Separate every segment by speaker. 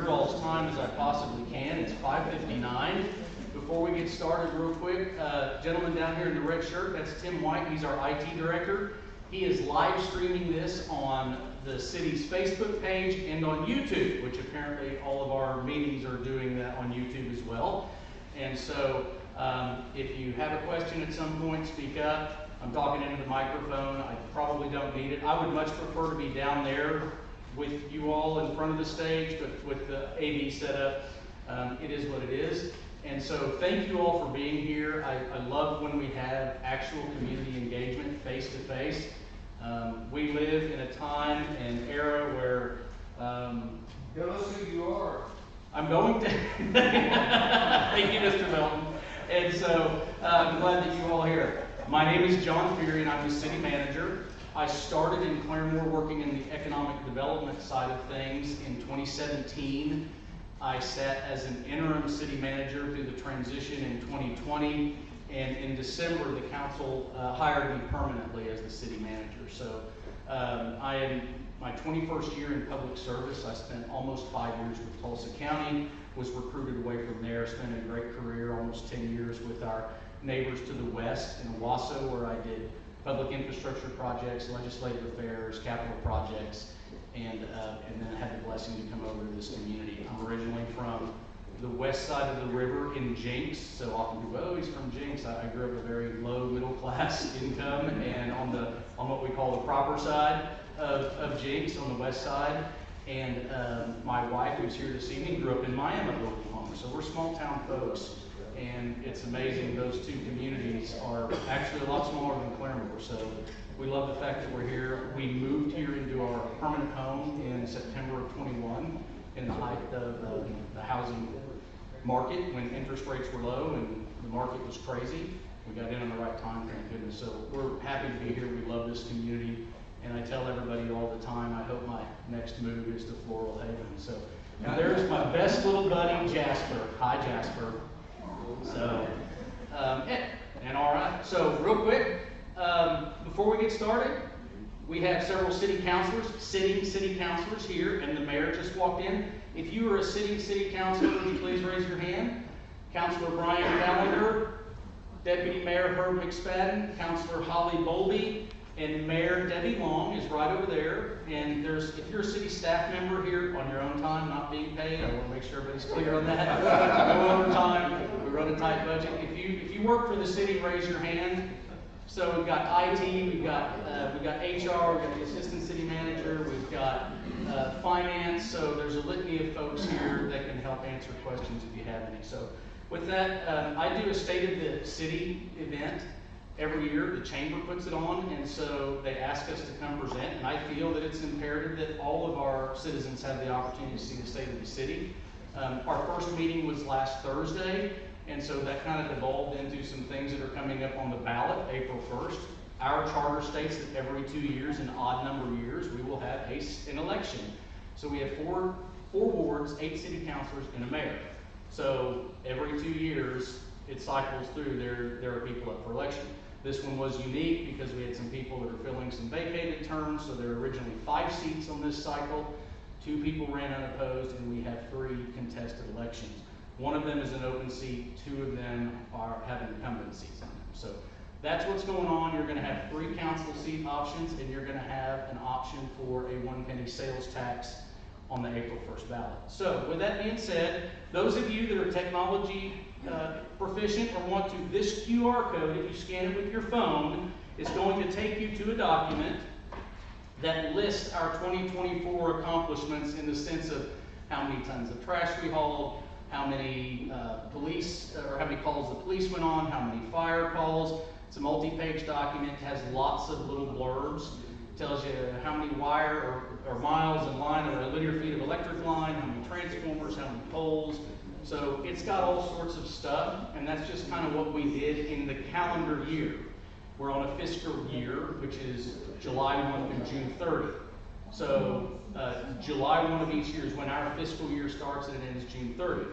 Speaker 1: All as time as I possibly can. It's 5:59. Before we get started, real quick, gentleman down here in the red shirt, that's Tim White. He's our IT director. He is live streaming this on the city's Facebook page and on YouTube, which apparently all of our meetings are doing that on YouTube as well. And so if you have a question at some point, speak up. I'm talking into the microphone. I probably don't need it. I would much prefer to be down there with you all in front of the stage, but with the AV setup, it is what it is. And so thank you all for being here. I love when we have actual community engagement face to face. We live in a time and era where
Speaker 2: Tell us who you are.
Speaker 1: I'm going to thank you, Mr. Melton. And so I'm glad that you all are here. My name is John Feary, and I'm the city manager. I started in Claremore working in the economic development side of things in 2017. I sat as an interim city manager through the transition in 2020, and in December the council hired me permanently as the city manager. So I am my 21st year in public service. I spent almost 5 years with Tulsa County, was recruited away from there, spent a great career, almost 10 years with our neighbors to the west in Owasso, where I did public infrastructure projects, legislative affairs, capital projects, and then had the blessing to come over to this community. I'm originally from the west side of the river in Jenks, so often people, oh, he's from Jenks. I grew up a very low middle class income, and on what we call the proper side of Jenks, on the west side. And my wife, who's here this evening, grew up in Miami, Oklahoma. So we're small town folks. And it's amazing, those two communities are actually a lot smaller than Claremore. So we love the fact that we're here. We moved here into our permanent home in September of 21 in the height of the housing market when interest rates were low and the market was crazy. We got in on the right time, thank goodness. So we're happy to be here. We love this community. And I tell everybody all the time, I hope my next move is to Floral Haven. So now there's my best little buddy, Jasper. Hi, Jasper. So, and all right. So, real quick, before we get started, we have several sitting city councilors here, and the mayor just walked in. If you are a sitting city councilor, would you please raise your hand? Councilor Brian Gallagher, Deputy Mayor Herb McSpadden, Councilor Holly Bowlby, and Mayor Debbie Long is right over there. And if you're a city staff member here on your own time, not being paid, I want to make sure everybody's clear on that. No overtime. We run a tight budget. If you work for the city, raise your hand. So we've got IT, we've got HR, we've got the assistant city manager, we've got finance. So there's a litany of folks here that can help answer questions if you have any. So with that, I do a State of the City event. Every year, the chamber puts it on, and so they ask us to come present, and I feel that it's imperative that all of our citizens have the opportunity to see the state of the city. Our first meeting was last Thursday, and so that kind of evolved into some things that are coming up on the ballot April 1st. Our charter states that every 2 years, an odd number of years, we will have an election. So we have four wards, 8 city councilors, and a mayor. So every 2 years, it cycles through, there are people up for election. This one was unique because we had some people that are filling some vacated terms, so there were originally 5 seats on this cycle. 2 people ran unopposed, and we have 3 contested elections. One of them is an open seat, 2 of them have incumbent seats on them. So that's what's going on. You're going to have 3 council seat options, and you're going to have an option for a 1-penny sales tax on the April 1st ballot. So with that being said, those of you that are technology proficient or want to, this QR code, if you scan it with your phone, is going to take you to a document that lists our 2024 accomplishments in the sense of how many tons of trash we hauled, how many how many calls the police went on, how many fire calls. It's a multi-page document, has lots of little blurbs. Tells you how many wire or miles in line or linear feet of electric line, how many transformers, how many poles. So it's got all sorts of stuff, and that's just kind of what we did in the calendar year. We're on a fiscal year, which is July 1 through June 30. So July 1 of each year is when our fiscal year starts, and it ends June 30.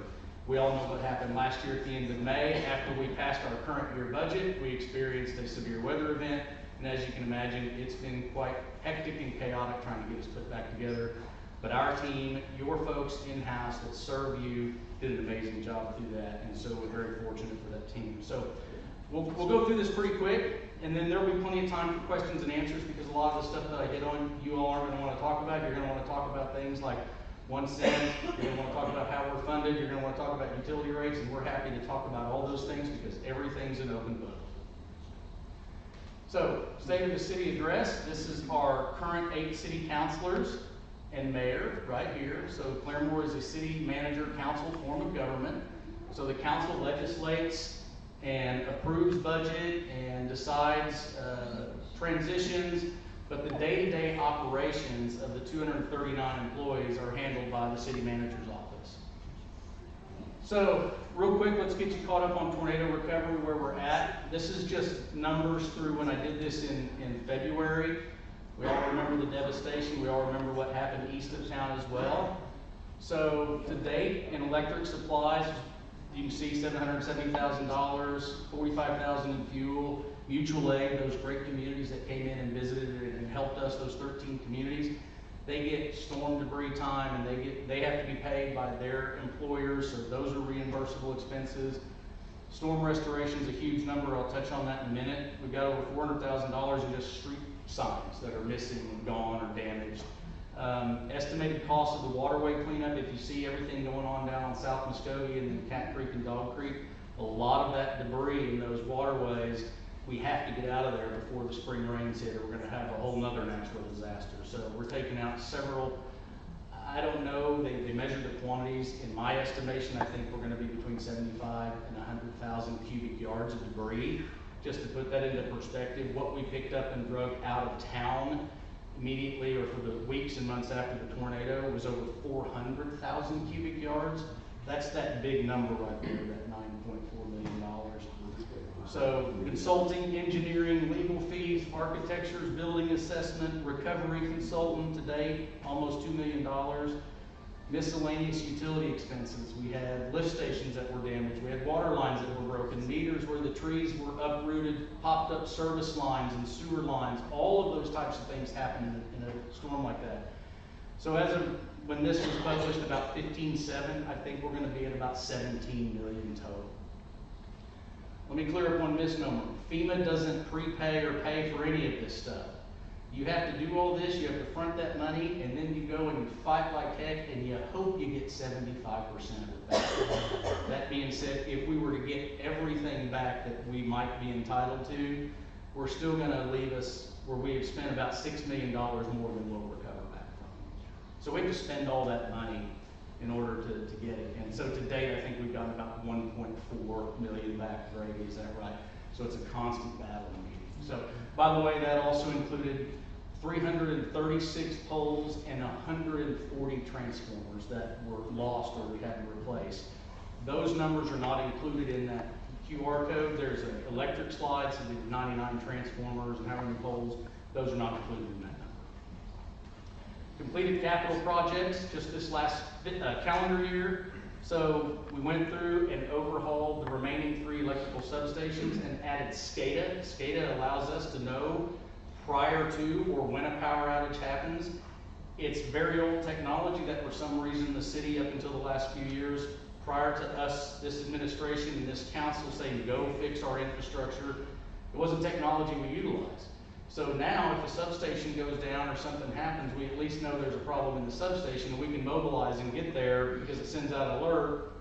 Speaker 1: We all know what happened last year at the end of May. After we passed our current year budget, we experienced a severe weather event. And as you can imagine, it's been quite hectic and chaotic trying to get us put back together. But our team, your folks in-house that serve you, did an amazing job through that, and so we're very fortunate for that team. So we'll go through this pretty quick, and then there'll be plenty of time for questions and answers, because a lot of the stuff that I hit on, you all aren't going to want to talk about. You're going to want to talk about things like 1 cent, you're going to want to talk about how we're funded, you're going to want to talk about utility rates, and we're happy to talk about all those things because everything's an open book. So, state of the city address. This is our current 8 city councilors and mayor right here. So Claremore is a city manager council form of government. So the council legislates and approves budget and decides transitions, but the day-to-day operations of the 239 employees are handled by the city manager's office. So real quick, let's get you caught up on tornado recovery, where we're at. This is just numbers through when I did this in February. We all remember the devastation. We all remember what happened east of town as well. So to date, in electric supplies, you can see $770,000, $45,000 in fuel, mutual aid, those great communities that came in and visited and helped us, those 13 communities. They get storm debris time, and they have to be paid by their employers, so those are reimbursable expenses. Storm restoration is a huge number. I'll touch on that in a minute. We've got over $400,000 in just street signs that are missing and gone or damaged. Estimated cost of the waterway cleanup, if you see everything going on down on South Muskogee and then Cat Creek and Dog Creek, a lot of that debris in those waterways, we have to get out of there before the spring rains hit, or we're going to have a whole nother natural disaster. So we're taking out several, I don't know, they measured the quantities. In my estimation, I think we're going to be between 75 and 100,000 cubic yards of debris. Just to put that into perspective, what we picked up and drug out of town immediately or for the weeks and months after the tornado was over 400,000 cubic yards. That's that big number right there, that $9.4 million. So consulting, engineering, legal fees, architectures, building assessment, recovery consultant today, almost $2 million. Miscellaneous utility expenses. We had lift stations that were damaged. We had water lines that were broken, meters where the trees were uprooted, popped up service lines and sewer lines. All of those types of things happen in a storm like that. So as of when this was published, about 15.7, I think we're going to be at about 17 million total. Let me clear up one misnomer. FEMA doesn't prepay or pay for any of this stuff. You have to do all this, you have to front that money, and then you go and you fight like heck, and you hope you get 75% of it back. That being said, if we were to get everything back that we might be entitled to, we're still going to leave us where we have spent about $6 million more than we'll recover back from. So we have to spend all that money in order to get it. And so to date, I think we've gotten about 1.4 million back Grady, is that right? So it's a constant battle in meetings. So, by the way, that also included 336 poles and 140 transformers that were lost or we had to replace. Those numbers are not included in that QR code. There's an electric slide, so the 99 transformers and how many poles, those are not included in that number. Completed capital projects just this last calendar year. So we went through and overhauled the remaining 3 electrical substations and added SCADA. SCADA allows us to know prior to or when a power outage happens. It's very old technology that for some reason the city up until the last few years, prior to us, this administration and this council saying go fix our infrastructure, it wasn't technology we utilized. So now if a substation goes down or something happens, we at least know there's a problem in the substation and we can mobilize and get there because it sends out an alert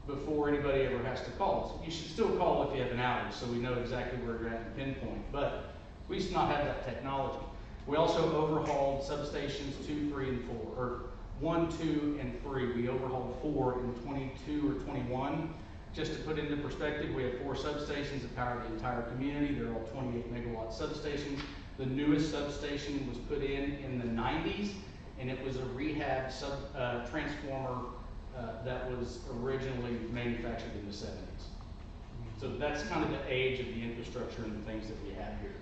Speaker 1: before anybody ever has to call. So you should still call if you have an outage so we know exactly where you're at and pinpoint. But we used to not have that technology. We also overhauled substations 2, 3, and 4, or 1, 2, and 3. We overhauled 4 in 22 or 21. Just to put into perspective, we have 4 substations that power the entire community. They're all 28 megawatt substations. The newest substation was put in the 90s, and it was a rehab transformer that was originally manufactured in the 70s. So that's kind of the age of the infrastructure and the things that we have here.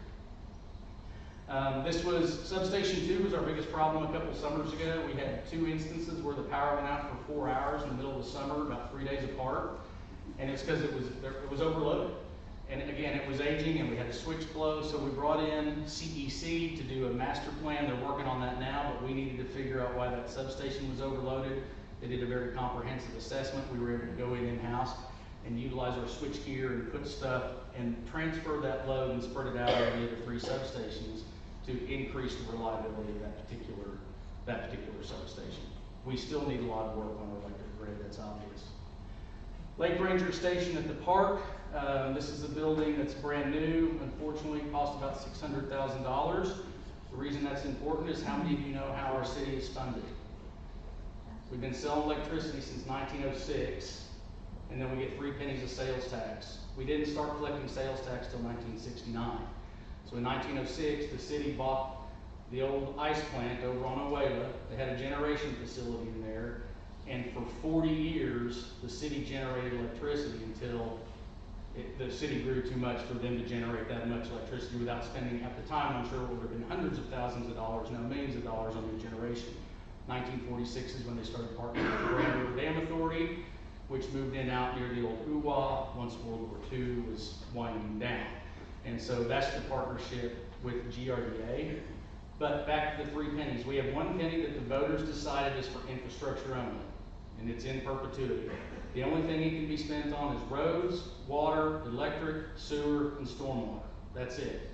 Speaker 1: This was, substation 2 was our biggest problem a couple summers ago. We had 2 instances where the power went out for 4 hours in the middle of the summer, about 3 days apart. And it's because it was overloaded. And again, it was aging and we had to switch flow, so we brought in CEC to do a master plan. They're working on that now, but we needed to figure out why that substation was overloaded. They did a very comprehensive assessment. We were able to go in-house and utilize our switch gear and put stuff and transfer that load and spread it out over the other 3 substations to increase the reliability of that particular substation. We still need a lot of work on our electric grid, that's obvious. Lake Ranger Station at the park. This is a building that's brand new. Unfortunately, it cost about $600,000. The reason that's important is how many of you know how our city is funded? We've been selling electricity since 1906, and then we get 3 pennies of sales tax. We didn't start collecting sales tax till 1969. So in 1906, the city bought the old ice plant over on Owela. They had a generation facility in there, and for 40 years, the city generated electricity until the city grew too much for them to generate that much electricity without spending, at the time, I'm sure it would have been hundreds of thousands of dollars, now millions of dollars on new generation. 1946 is when they started partnering with the Grand River Dam Authority, which moved in out near the old UWA once World War II was winding down. And so that's the partnership with GRDA. But back to the 3 pennies. We have 1 penny that the voters decided is for infrastructure only, and it's in perpetuity. The only thing it can be spent on is roads, water, electric, sewer, and stormwater. That's it.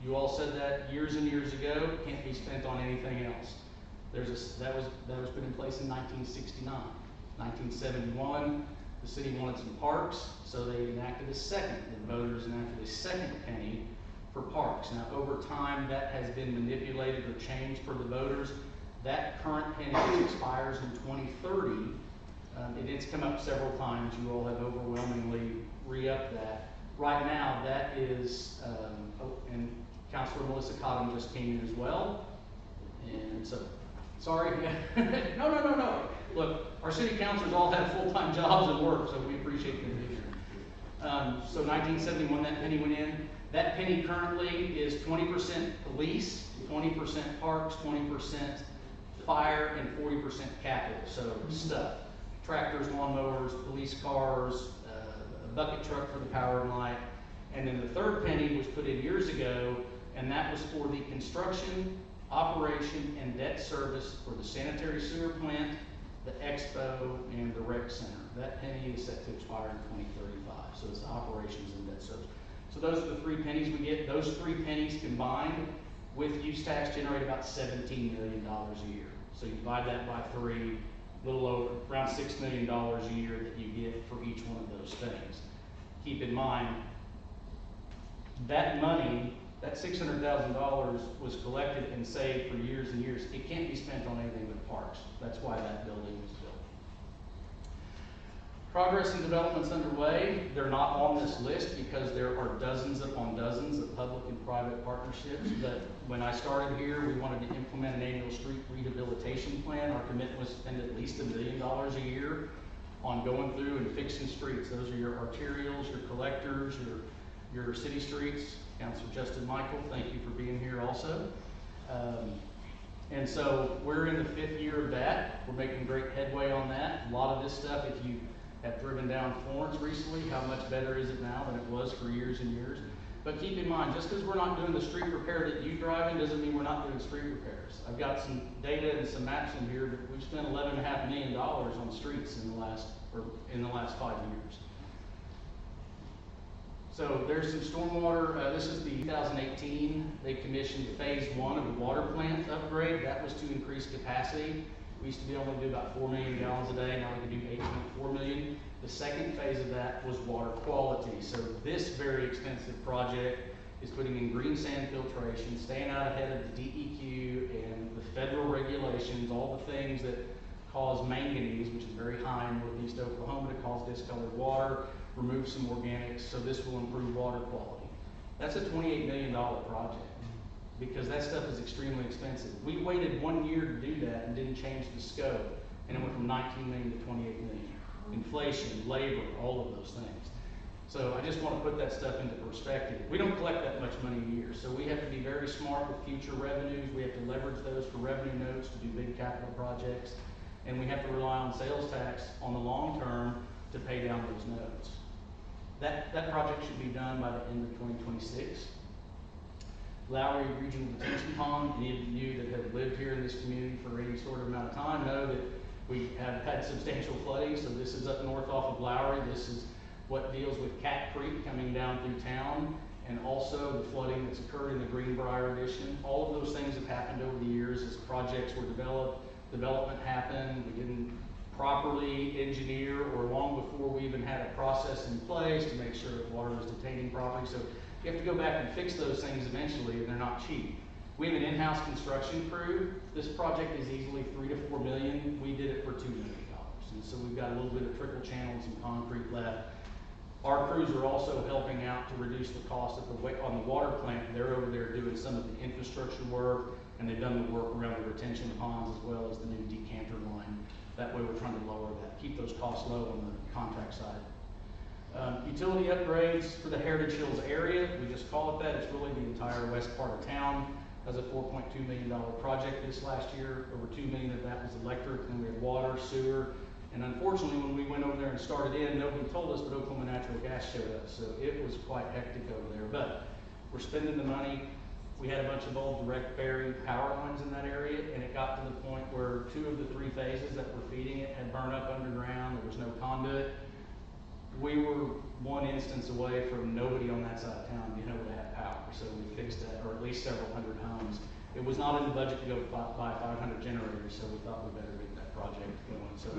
Speaker 1: You all said that years and years ago. It can't be spent on anything else. That was put in place in 1969. 1971, the city wanted some parks, so they enacted the voters enacted a second penny for parks. Now, over time, that has been manipulated or changed for the voters. That current penny, which expires in 2030, it's come up several times. You all have overwhelmingly re-upped that. Right now, that is, and Councilor Melissa Cottom just came in as well. And so, sorry. No. Look, our city councilors all have full-time jobs and work, so we appreciate them being here. So 1971, that penny went in. That penny currently is 20% police, 20% parks, 20% fire, and 40% capital. So stuff, tractors, lawnmowers, police cars, a bucket truck for the power and light. And then the third penny was put in years ago, and that was for the construction, operation, and debt service for the sanitary sewer plant, the expo, and the rec center. That penny is set to expire in 2035. So it's the operations and debt service. So those are the 3 pennies we get. Those 3 pennies combined with use tax generate about $17 million a year. So you divide that by 3, a little over, around $6 million a year that you get for each one of those things. Keep in mind, that money, that $600,000 was collected and saved for years and years. It can't be spent on anything but parks. That's why that building was built. Progress and developments underway. They're not on this list because there are dozens upon dozens of public and private partnerships. But when I started here, we wanted to implement an annual street rehabilitation plan. Our commitment was to spend at least $1 million a year on going through and fixing streets. Those are your arterials, your collectors, your city streets. Councilor Justin Michael, thank you for being here also. And so we're in the 5th year of that. We're making great headway on that. A lot of this stuff, if you have driven down Florence recently, how much better is it now than it was for years and years? But keep in mind, just because we're not doing the street repair that you drive in doesn't mean we're not doing street repairs. I've got some data and some maps in here that we've spent $11.5 million on streets in the last 5 years. So there's some stormwater. This is the 2018. They commissioned phase 1 of the water plant upgrade. That was to increase capacity. We used to be able to do about 4 million gallons a day. Now we can do 8.4 million. The second phase of that was water quality. So this very expensive project is putting in green sand filtration, staying out ahead of the DEQ and the federal regulations, all the things that cause manganese, which is very high in northeast Oklahoma, to cause discolored water, remove some organics, so this will improve water quality. That's a $28 million project because that stuff is extremely expensive. We waited 1 year to do that and didn't change the scope, and it went from 19 million to 28 million. Inflation, labor, all of those things. So I just want to put that stuff into perspective. We don't collect that much money a year, so we have to be very smart with future revenues. We have to leverage those for revenue notes to do big capital projects, and we have to rely on sales tax on the long term to pay down those notes. That project should be done by the end of 2026. Lowry Regional Detention Pond, any of you that have lived here in this community for any sort of amount of time know that we have had substantial flooding. So this is up north off of Lowry. This is what deals with Cat Creek coming down through town, and also the flooding that's occurred in the Greenbrier addition. All of those things have happened over the years as projects were developed, development happened, we didn't properly engineer, or long before we even had a process in place to make sure that water was detaining properly. So you have to go back and fix those things eventually, and they're not cheap. We have an in-house construction crew. This project is easily $3 to $4 million. We did it for $2 million. And so we've got a little bit of trickle channel and some concrete left. Our crews are also helping out to reduce the cost of on the water plant. They're over there doing some of the infrastructure work, and they've done the work around the retention ponds as well as the new decanter line. That way we're trying to lower that, keep those costs low on the contract side. Utility upgrades for the Heritage Hills area, we just call it that. It's really the entire west part of town. That was a $4.2 million project this last year. Over $2 million of that was electric, and we had water, sewer. And unfortunately, when we went over there and started in, nobody told us, but Oklahoma Natural Gas showed up. So it was quite hectic over there. But we're spending the money. We had a bunch of old direct buried power lines in that area, and it got to the point where 2 of the 3 phases that were feeding it had burned up underground. There was no conduit. We were one instance away from nobody on that side of town being able to have power. So we fixed that, or at least several hundred homes. It was not in the budget to go buy 500 generators, so we thought we better get that project going. So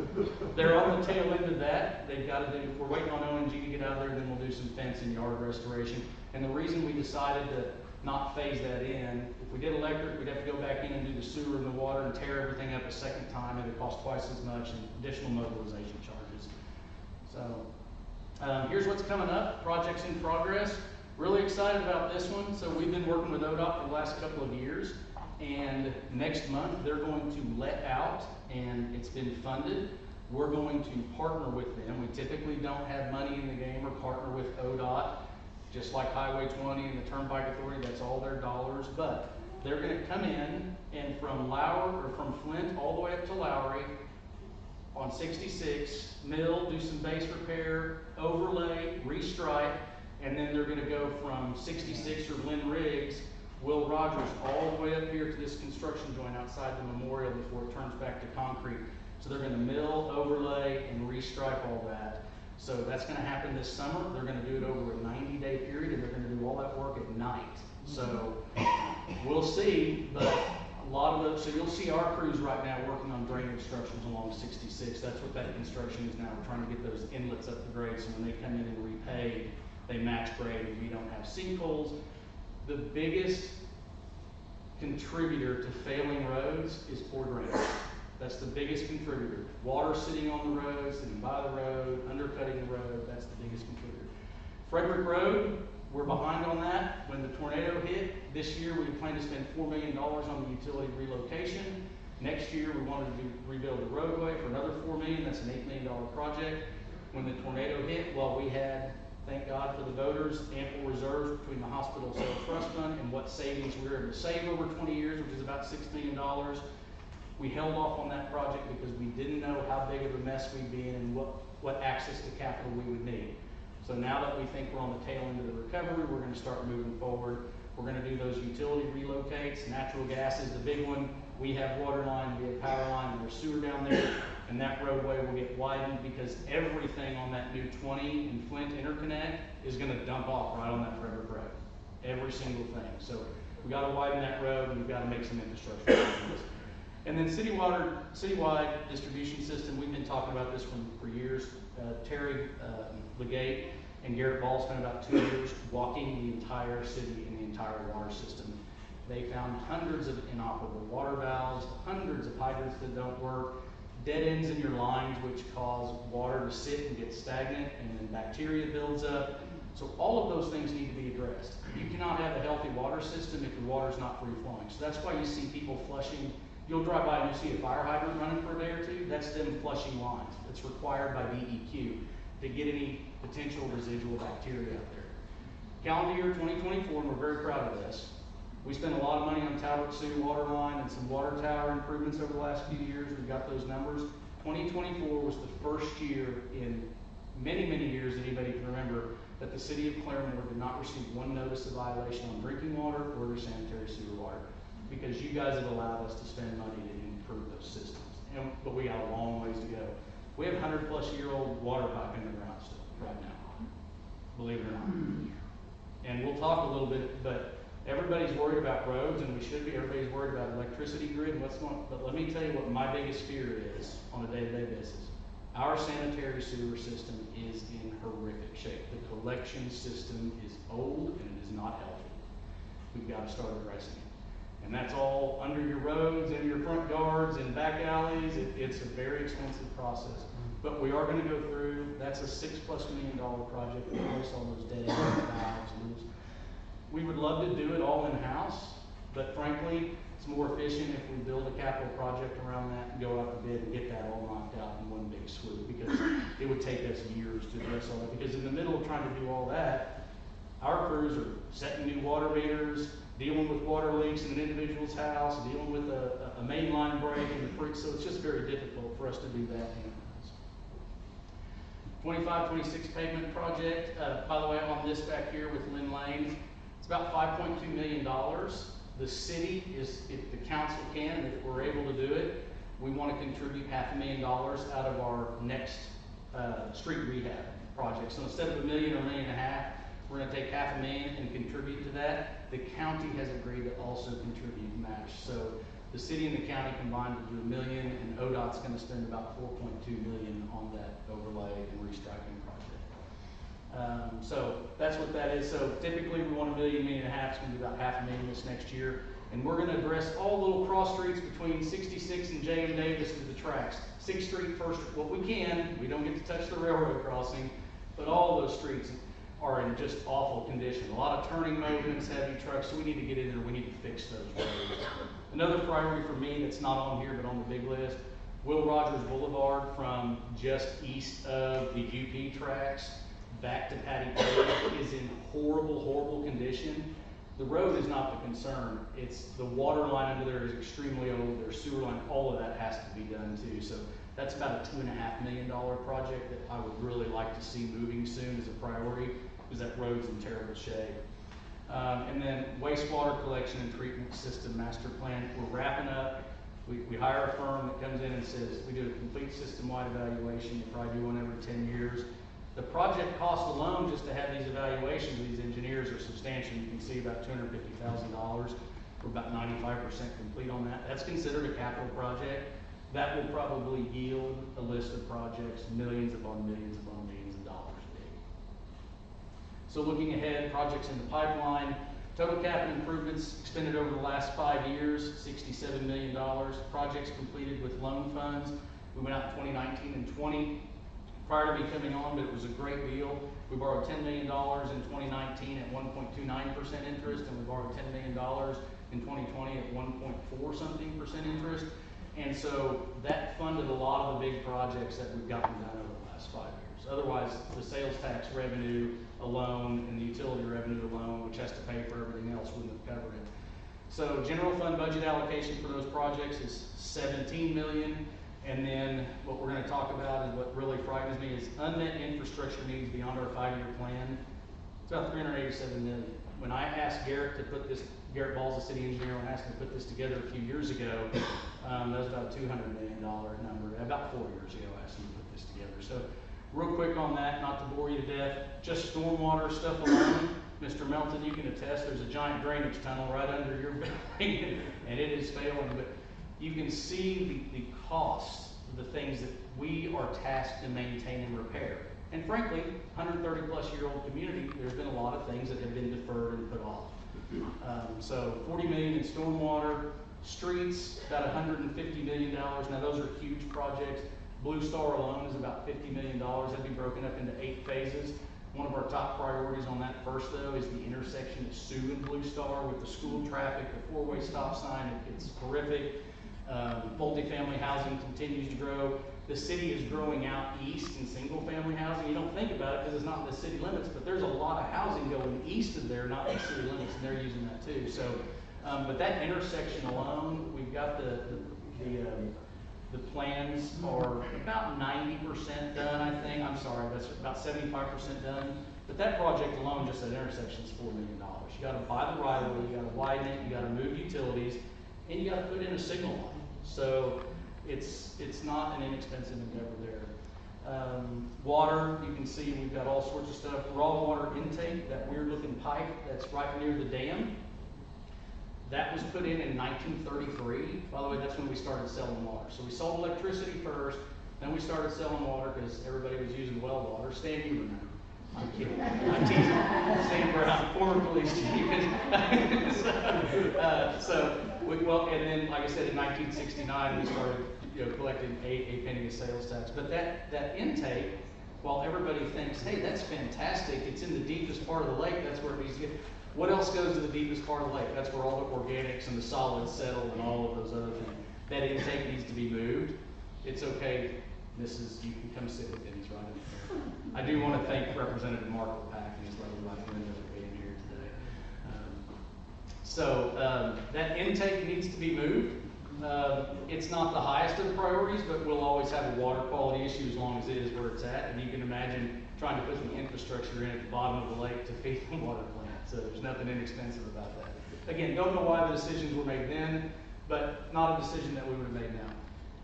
Speaker 1: they're on the tail end of that. They've got to do, we're waiting on ONG to get out there, and then we'll do some fence and yard restoration. And the reason we decided to not phase that in, if we did electric, we'd have to go back in and do the sewer and the water and tear everything up a second time, and it cost twice as much and additional mobilization charges. So here's what's coming up, projects in progress. Really excited about this one. So we've been working with ODOT for the last couple of years, and next month they're going to let out, and it's been funded. We're going to partner with them. We typically don't have money in the game or partner with ODOT, just like Highway 20 and the Turnpike Authority, that's all their dollars, but they're gonna come in and from Lowry, or from Flint all the way up to Lowry, on 66, mill, do some base repair, overlay, restripe, and then they're gonna go from 66 or Lynn Riggs, Will Rogers, all the way up here to this construction joint outside the memorial before it turns back to concrete. So they're gonna mill, overlay, and restripe all that. So that's gonna happen this summer. They're gonna do it over a 90-day period, and they're gonna do all that work at night. So we'll see, but a lot of those, so you'll see our crews right now working on drainage structures along 66. That's what that construction is now. We're trying to get those inlets up to grade, so when they come in and repave, they match grade and we don't have sinkholes. The biggest contributor to failing roads is poor drainage. That's the biggest contributor. Water sitting on the road, sitting by the road, undercutting the road, that's the biggest contributor. Frederick Road, we're behind on that. When the tornado hit, this year we plan to spend $4 million on the utility relocation. Next year we wanted to rebuild the roadway for another $4 million. That's an $8 million project. When the tornado hit, well, we had, thank God for the voters, ample reserves between the hospital sales trust fund and what savings we were able to save over 20 years, which is about $6 million. We held off on that project because we didn't know how big of a mess we'd be in and what access to capital we would need. So now that we think we're on the tail end of the recovery, we're going to start moving forward. We're going to do those utility relocates. Natural gas is the big one. We have water line, we have power line, and there's sewer down there. And that roadway will get widened because everything on that new 20 and Flint interconnect is going to dump off right on that Frederick Road. Every single thing. So we got to widen that road, and we've got to make some infrastructure improvements. And then citywide distribution system, we've been talking about this for years. Terry Legate and Garrett Ball spent about 2 years walking the entire city and the entire water system. They found hundreds of inoperable water valves, hundreds of hydrants that don't work, dead ends in your lines which cause water to sit and get stagnant, and then bacteria builds up. So all of those things need to be addressed. You cannot have a healthy water system if your water's not free flowing. So that's why you see people flushing. You'll drive by and you'll see a fire hydrant running for a day or two. That's them flushing lines. It's required by DEQ to get any potential residual bacteria out there. Calendar year 2024, and we're very proud of this. We spent a lot of money on Talbot Sioux water line and some water tower improvements over the last few years. We've got those numbers. 2024 was the first year in many, many years that anybody can remember that the city of Claremore did not receive one notice of violation on drinking water or their sanitary sewer water, because you guys have allowed us to spend money to improve those systems. But we got a long ways to go. We have 100-plus-year-old water pipe in the ground still right now, believe it or not. And we'll talk a little bit, but everybody's worried about roads, and we should be. Everybody's worried about electricity grid and what's going on. But let me tell you what my biggest fear is on a day-to-day basis. Our sanitary sewer system is in horrific shape. The collection system is old and it is not healthy. We've got to start addressing it. And that's all under your roads and your front yards and back alleys. It's a very expensive process. But we are going to go through, that's a $6+ million project to replace all those dead end valves. We would love to do it all in-house, but frankly, it's more efficient if we build a capital project around that and go out to bid and get that all knocked out in one big swoop, because it would take us years to address all that. Because in the middle of trying to do all that, our crews are setting new water meters, dealing with water leaks in an individual's house, dealing with a main line break in the creek, so it's just very difficult for us to do that in-house. 25-26 pavement project, by the way, on this back here with Lynn Lane, it's about $5.2 million. The city is, if the council can, and if we're able to do it, we want to contribute $500,000 out of our next street rehab project. So instead of $1 million or $1.5 million, we're going to take $500,000 and contribute to that. The county has agreed to also contribute match. So the city and the county combined to do $1 million, and ODOT's going to spend about $4.2 million on that overlay and restriping project. So that's what that is. So typically we want $1 million, $1.5 million. It's going to be about $500,000 this next year. And we're going to address all little cross streets between 66 and J.M. Davis to the tracks. 6th Street first, what we can. We don't get to touch the railroad crossing, but all those streets are in just awful condition. A lot of turning movements, heavy trucks, so we need to get in there. We need to fix those roads. Another priority for me that's not on here but on the big list, Will Rogers Boulevard from just east of the UP tracks back to Patty Page is in horrible, horrible condition. The road is not the concern. It's the water line under there is extremely old. Their sewer line, all of that has to be done too. So that's about a $2.5 million project that I would really like to see moving soon as a priority, because that road's in terrible shape. And then wastewater collection and treatment system master plan. We're wrapping up. We hire a firm that comes in and says, we do a complete system-wide evaluation. You probably do one every 10 years. The project cost alone, just to have these evaluations, these engineers are substantial. You can see about $250,000. We're about 95% complete on that. That's considered a capital project. That will probably yield a list of projects, millions upon millions upon millions of dollars big. So looking ahead, projects in the pipeline, total capital improvements expended over the last 5 years, $67 million. Projects completed with loan funds. We went out in 2019 and 20 prior to me coming on, but it was a great deal. We borrowed $10 million in 2019 at 1.29% interest, and we borrowed $10 million in 2020 at 1.4-something% interest. And so that funded a lot of the big projects that we've gotten done over the last 5 years. Otherwise, the sales tax revenue alone and the utility revenue alone, which has to pay for everything else, wouldn't have covered it. So general fund budget allocation for those projects is $17 million. And then what we're going to talk about is what really frightens me is unmet infrastructure needs beyond our 5-year plan. It's about $387 million. When I asked Garrett to put this, Garrett Ball's the city engineer, when I asked him to put this together a few years ago, that was about a $200 million number. About 4 years ago, I asked him to put this together. So real quick on that, not to bore you to death, just stormwater stuff alone. Mr. Melton, you can attest, there's a giant drainage tunnel right under your building, and it is failing. But you can see the cost of the things that we are tasked to maintain and repair. And frankly, 130-plus-year-old community, there's been a lot of things that have been deferred and put off. So $40 million in stormwater, streets, about $150 million. Now those are huge projects. Blue Star alone is about $50 million. That'd be broken up into 8 phases. One of our top priorities on that first, though, is the intersection of Sioux and Blue Star with the school traffic, the 4-way stop sign. It's horrific. Multifamily housing continues to grow. The city is growing out east in single-family housing. You don't think about it because it's not in the city limits, but there's a lot of housing going east of there, not in the city limits, and they're using that too. So, but that intersection alone, we've got the plans are about 90% done, I think. I'm sorry, that's about 75% done. But that project alone, just that intersection, is $4 million. You gotta buy the right of way, you gotta widen it, you gotta move utilities, and you gotta put in a signal line. So it's not an inexpensive endeavor there. Water, you can see we've got all sorts of stuff. Raw water intake, that weird looking pipe that's right near the dam, that was put in 1933. By the way, that's when we started selling water. So we sold electricity first, then we started selling water because everybody was using well water. Stan, you remember. I'm kidding. I'm teasing. Stan Brown, former police chief. And then, like I said, in 1969, we started collecting a penny of sales tax. But that intake, while everybody thinks, hey, that's fantastic, it's in the deepest part of the lake, that's where it needs to get. What else goes to the deepest part of the lake? That's where all the organics and the solids settle and all of those other things. That intake needs to be moved. It's okay, Mrs. You can come sit with him, he's right in there. I do want to thank Representative Mark Pack and his lovely wife Linda for being here today. That intake needs to be moved. It's not the highest of the priorities, but we'll always have a water quality issue as long as it is where it's at. And you can imagine trying to put the infrastructure in at the bottom of the lake to feed the water plant. So there's nothing inexpensive about that. Again, don't know why the decisions were made then, but not a decision that we would have made now.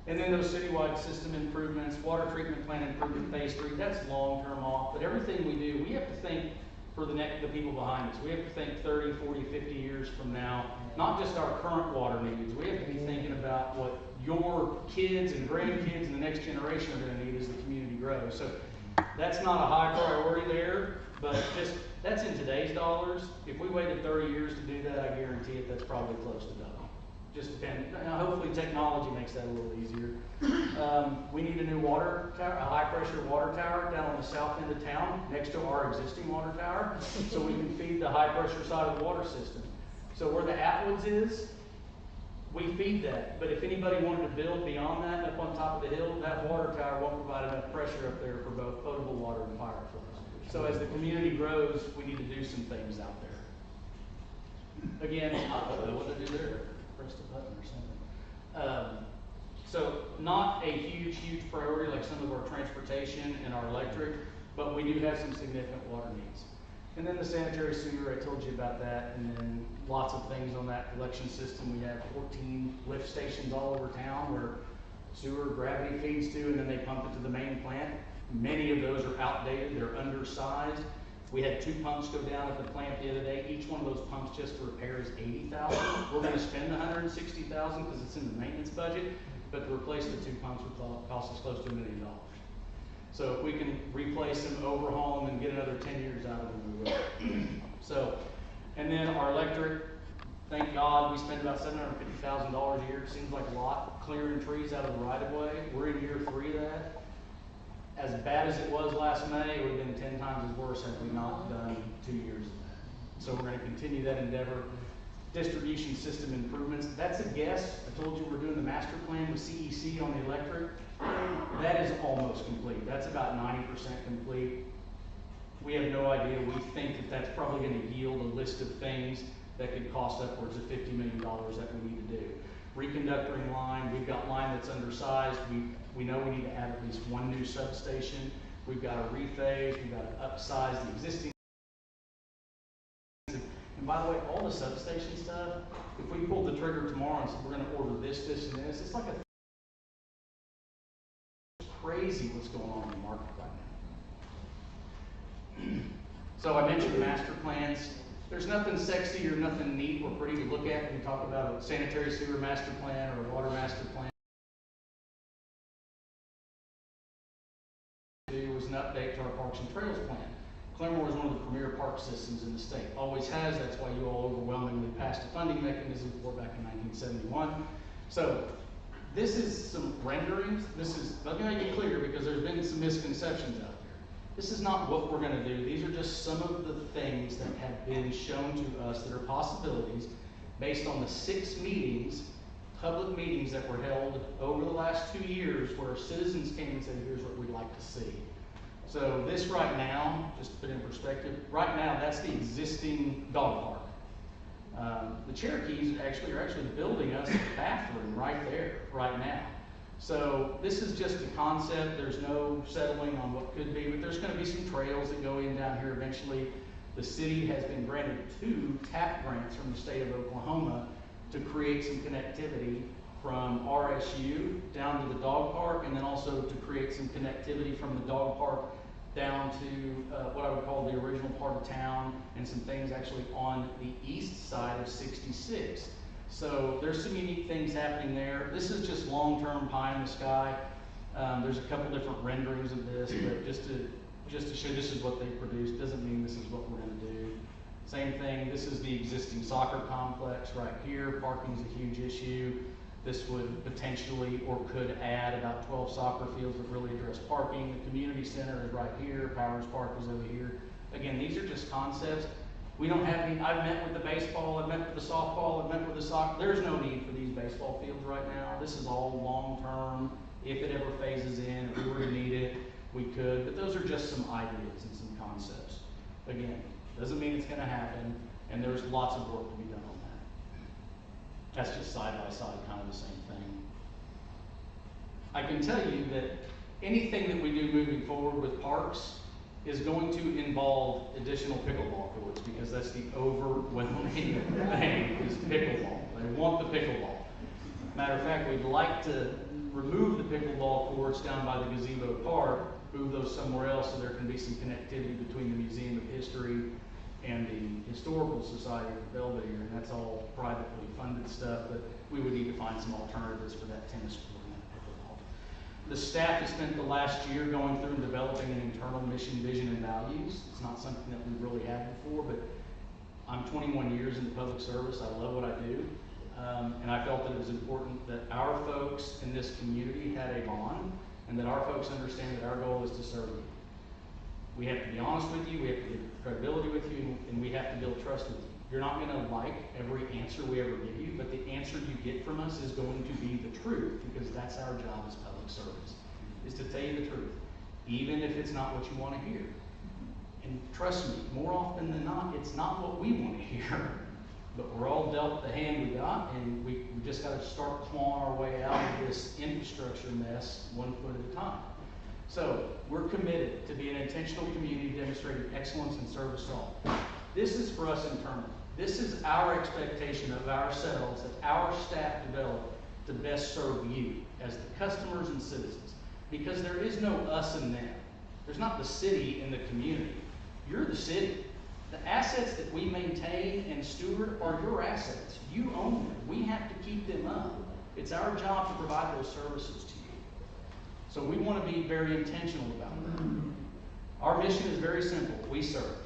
Speaker 1: And then those citywide system improvements, water treatment plant improvement phase 3, that's long-term off. But everything we do, we have to think for the people behind us. We have to think 30, 40, 50 years from now, not just our current water needs. We have to be thinking about what your kids and grandkids and the next generation are going to need as the community grows. So that's not a high priority there, but just that's in today's dollars. If we waited 30 years to do that, I guarantee it, that's probably close to double. Just depending. Now, hopefully technology makes that a little easier. We need a new water tower, a high pressure water tower down on the south end of town next to our existing water tower, so we can feed the high pressure side of the water system. So where the Atwoods is, we feed that. But if anybody wanted to build beyond that, up on top of the hill, that water tower won't provide enough pressure up there for both potable water and fire flows. So as the community grows, we need to do some things out there. Again, I don't know what to do there. Press the button or something. So not a huge priority like some of our transportation and our electric, but we do have some significant water needs. And then the sanitary sewer, I told you about that, and then lots of things on that collection system. We have 14 lift stations all over town where sewer gravity feeds to, and then they pump it to the main plant. Many of those are outdated, they're undersized. We had 2 pumps go down at the plant the other day. Each one of those pumps just for repair is $80,000. We're going to spend $160,000 because it's in the maintenance budget, but to replace the 2 pumps would cost us close to $1 million. So if we can replace them, overhaul them, and get another 10 years out of them, we will. So, and then our electric, thank God, we spend about $750,000 a year. It seems like a lot, clearing trees out of the right of way. We're in year 3 of that. As bad as it was last May, it would have been 10 times as worse had we not done 2 years of that. So we're going to continue that endeavor. Distribution system improvements, that's a guess. I told you we're doing the master plan with CEC on the electric. That is almost complete. That's about 90% complete. We have no idea. We think that that's probably going to yield a list of things that could cost upwards of $50 million that we need to do. Reconductoring line, we've got line that's undersized. We know we need to add at least 1 new substation. We've got to rephase, we've got to upsize the existing. And by the way, all the substation stuff, if we pulled the trigger tomorrow and said we're going to order this, this, and this, it's like crazy what's going on in the market right now. So I mentioned master plans. There's nothing sexy or nothing neat or pretty to look at when you talk about a sanitary sewer master plan or a water master plan. It was an update to our Parks and Trails plan. Claremore is one of the premier park systems in the state. Always has. That's why you all overwhelmingly passed a funding mechanism for back in 1971. So this is some renderings. Let me make it clear because there's been some misconceptions out there. This is not what we're going to do. These are just some of the things that have been shown to us that are possibilities based on the 6 meetings, public meetings that were held over the last 2 years where citizens came and said, here's what we'd like to see. So this right now, just to put in perspective, right now that's the existing dog park. The Cherokees are actually building us a bathroom right there, right now. So this is just a concept. There's no settling on what could be, but there's going to be some trails that go in down here eventually. The city has been granted 2 TAP grants from the state of Oklahoma to create some connectivity from RSU down to the dog park, and then also to create some connectivity from the dog park down to what I would call the original part of town, and some things actually on the east side of 66. So there's some unique things happening there. This is just long-term pie in the sky. There's a couple different renderings of this, but just to show this is what they produced doesn't mean this is what we're going to do. Same thing, this is the existing soccer complex right here. Parking is a huge issue. This would potentially or could add about 12 soccer fields that really address parking. The community center is right here. Powers Park is over here. Again, these are just concepts. We don't have any, I've met with the baseball, I've met with the softball, I've met with the soccer. There's no need for these baseball fields right now. This is all long-term. If it ever phases in, if we were to need it, we could. But those are just some ideas and some concepts. Again, doesn't mean it's going to happen, and there's lots of work to be done on that. That's just side by side, kind of the same thing. I can tell you that anything that we do moving forward with parks is going to involve additional pickleball courts, because that's the overwhelming thing is pickleball. They want the pickleball. Matter of fact, we'd like to remove the pickleball courts down by the gazebo park, move those somewhere else so there can be some connectivity between the Museum of History and the Historical Society of Belvedere, and that's all privately funded stuff, but we would need to find some alternatives for that tennis court and that pickleball. The staff has spent the last year going through and developing an internal mission, vision, and values. It's not something that we really had before, but I'm 21 years in the public service. I love what I do, and I felt that it was important that our folks in this community had a bond, and that our folks understand that our goal is to serve you. We have to be honest with you, we have to give credibility with you, and we have to build trust with you. You're not going to like every answer we ever give you, but the answer you get from us is going to be the truth, because that's our job as public service, is to tell you the truth, even if it's not what you want to hear. And trust me, more often than not, it's not what we want to hear, but we're all dealt the hand we got, and we just got to start clawing our way out of this infrastructure mess 1 foot at a time. So we're committed to be an intentional community demonstrating excellence and service to all. This is for us internally. This is our expectation of ourselves that our staff develop to best serve you as the customers and citizens. Because there is no us and them. There's not the city and the community. You're the city. The assets that we maintain and steward are your assets. You own them. We have to keep them up. It's our job to provide those services to you. So we want to be very intentional about that. Our mission is very simple. We serve.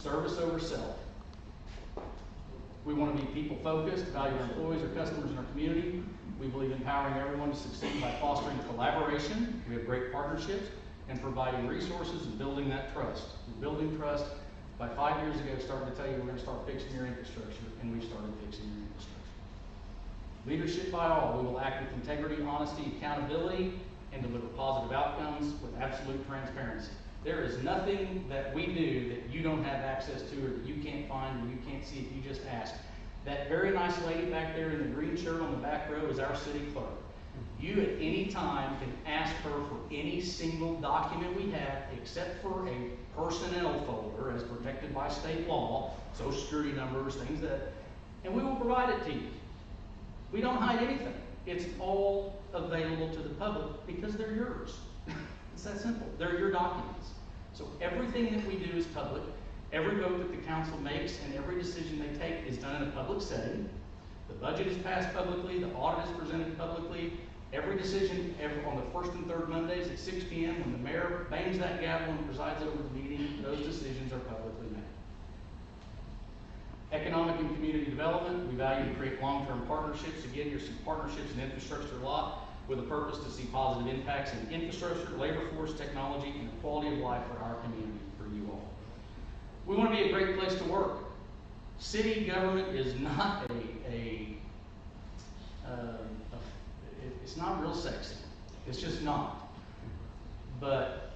Speaker 1: Service over self. We want to be people focused, value our employees, our customers, and our community. We believe empowering everyone to succeed by fostering collaboration. We have great partnerships and providing resources and building that trust. We're building trust by 5 years ago starting to tell you we're going to start fixing your infrastructure, and we've started fixing your infrastructure. Leadership by all. We will act with integrity, honesty, accountability, and deliver positive outcomes with absolute transparency. There is nothing that we do that you don't have access to, or that you can't find, or you can't see if you just ask. That very nice lady back there in the green shirt on the back row is our city clerk. You at any time can ask her for any single document we have, except for a personnel folder as protected by state law, social security numbers, things that, and we will provide it to you. We don't hide anything. It's all available to the public because they're yours. It's that simple. They're your documents. So everything that we do is public. Every vote that the council makes and every decision they take is done in a public setting. The budget is passed publicly. The audit is presented publicly. Every decision on the first and third Mondays at 6 p.m. when the mayor bangs that gavel and presides over the meeting, those decisions are publicly made. Economic and community development. We value to create long-term partnerships. Again, here's some partnerships and infrastructure a lot with a purpose to see positive impacts in infrastructure, labor force, technology, and the quality of life for our community, for you all. We want to be a great place to work. City government is not it's not real sexy. It's just not. But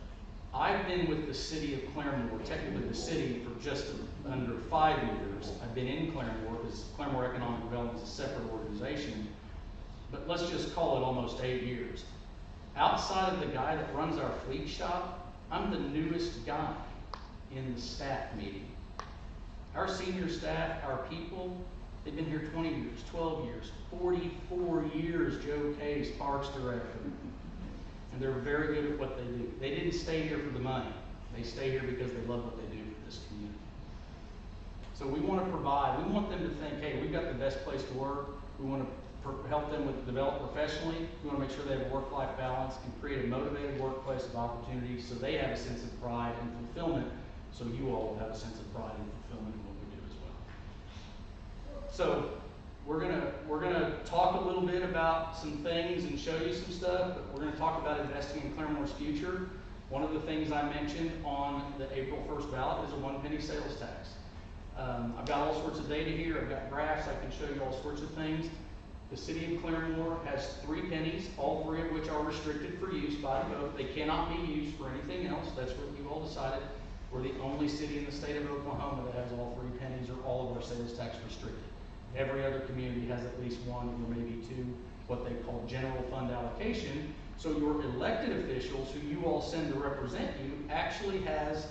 Speaker 1: I've been with the city of Claremore, technically the city, for just under 5 years. I've been in Claremore because Claremore Economic Development is a separate organization. but let's just call it almost 8 years. Outside of the guy that runs our fleet shop, I'm the newest guy in the staff meeting. Our senior staff, our people, they've been here 20 years, 12 years, 44 years. Joe Case, Parks Director. And they're very good at what they do. They didn't stay here for the money. They stay here because they love what they do for this community. So we want to provide, we want them to think, hey, we've got the best place to work. We want to help them with develop professionally. We want to make sure they have a work-life balance and create a motivated workplace of opportunity so they have a sense of pride and fulfillment, so you all will have a sense of pride and fulfillment in what we do as well. So we're gonna talk a little bit about some things and show you some stuff, but we're gonna talk about investing in Claremore's future. One of the things I mentioned on the April 1st ballot is a 1 penny sales tax. I've got all sorts of data here. I've got graphs. I can show you all sorts of things. The city of Claremore has 3 pennies, all 3 of which are restricted for use by the vote. They cannot be used for anything else. That's what you all decided. We're the only city in the state of Oklahoma that has all 3 pennies or all of our sales tax restricted. Every other community has at least 1 or maybe 2, what they call general fund allocation. So your elected officials, who you all send to represent you, actually has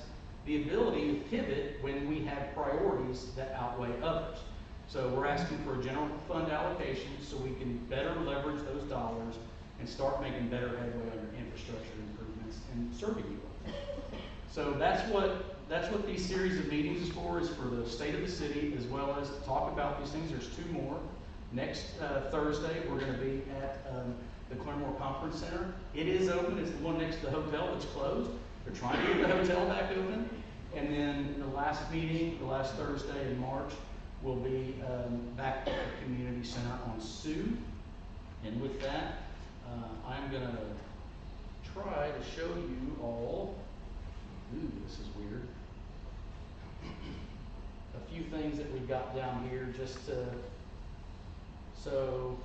Speaker 1: the ability to pivot when we have priorities that outweigh others. So we're asking for a general fund allocation so we can better leverage those dollars and start making better headway on your infrastructure improvements and serving you all. So that's what these series of meetings is for the state of the city, as well as to talk about these things. There's 2 more. Next Thursday, we're going to be at the Claremore Conference Center. It is open. It's the one next to the hotel that's closed. They're trying to get the hotel back open. And then the last meeting, the last Thursday in March, will be back at the community center on Sioux. And with that, I'm going to try to show you all, ooh, this is weird, a few things that we've got down here just to, so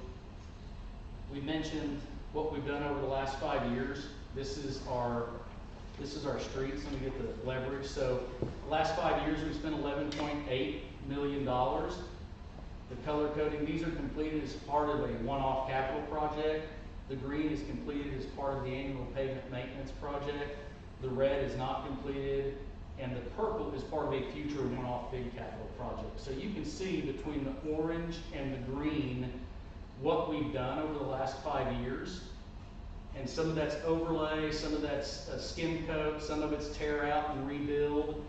Speaker 1: we mentioned what we've done over the last 5 years. This is our streets. Let me get the leverage. So the last 5 years we've spent $11.8 million. The color coding, these are completed as part of a one-off capital project. The green is completed as part of the annual pavement maintenance project. The red is not completed, and the purple is part of a future one-off big capital project. So you can see between the orange and the green what we've done over the last 5 years. And some of that's overlay, some of that's skim coat, some of it's tear out and rebuild.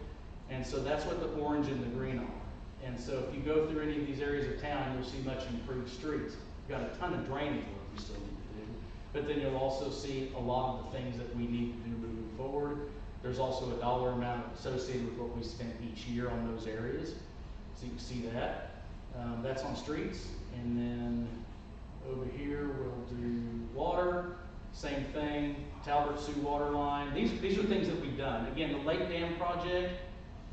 Speaker 1: And so that's what the orange and the green are. And so if you go through any of these areas of town, you'll see much improved streets. We've got a ton of drainage work we still need to do. But then you'll also see a lot of the things that we need to do moving forward. There's also a dollar amount associated with what we spent each year on those areas. So you can see that. That's on streets. And then over here we'll do water. Same thing, Talbot Sioux water line. These are things that we've done. Again, the Lake Dam project,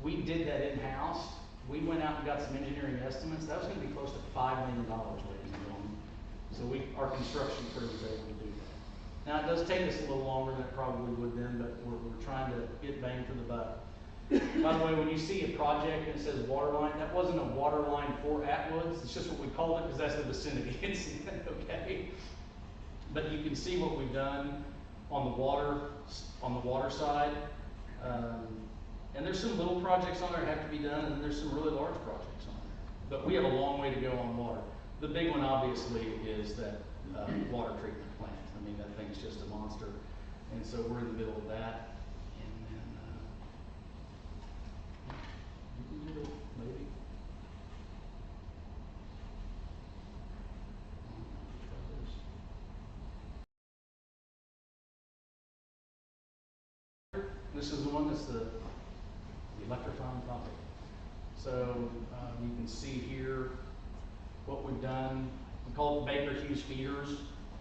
Speaker 1: we did that in-house. We went out and got some engineering estimates. That was going to be close to $5 million, ladies and gentlemen. So our construction crew was able to do that. Now, it does take us a little longer than it probably would then, but we're trying to get bang for the buck. By the way, when you see a project and it says water line, that wasn't a water line for Atwoods. It's just what we called it because that's the vicinity it's in, okay? But you can see what we've done on the water side. And there's some little projects on there that have to be done, and there's some really large projects on there. But we have a long way to go on water. The big one, obviously, is that water treatment plant. I mean, that thing's just a monster. And so we're in the middle of that. And then, you can do it, maybe. This is the one that's the electrifying topic. So you can see here what we've done. We call it Baker Hughes feeders.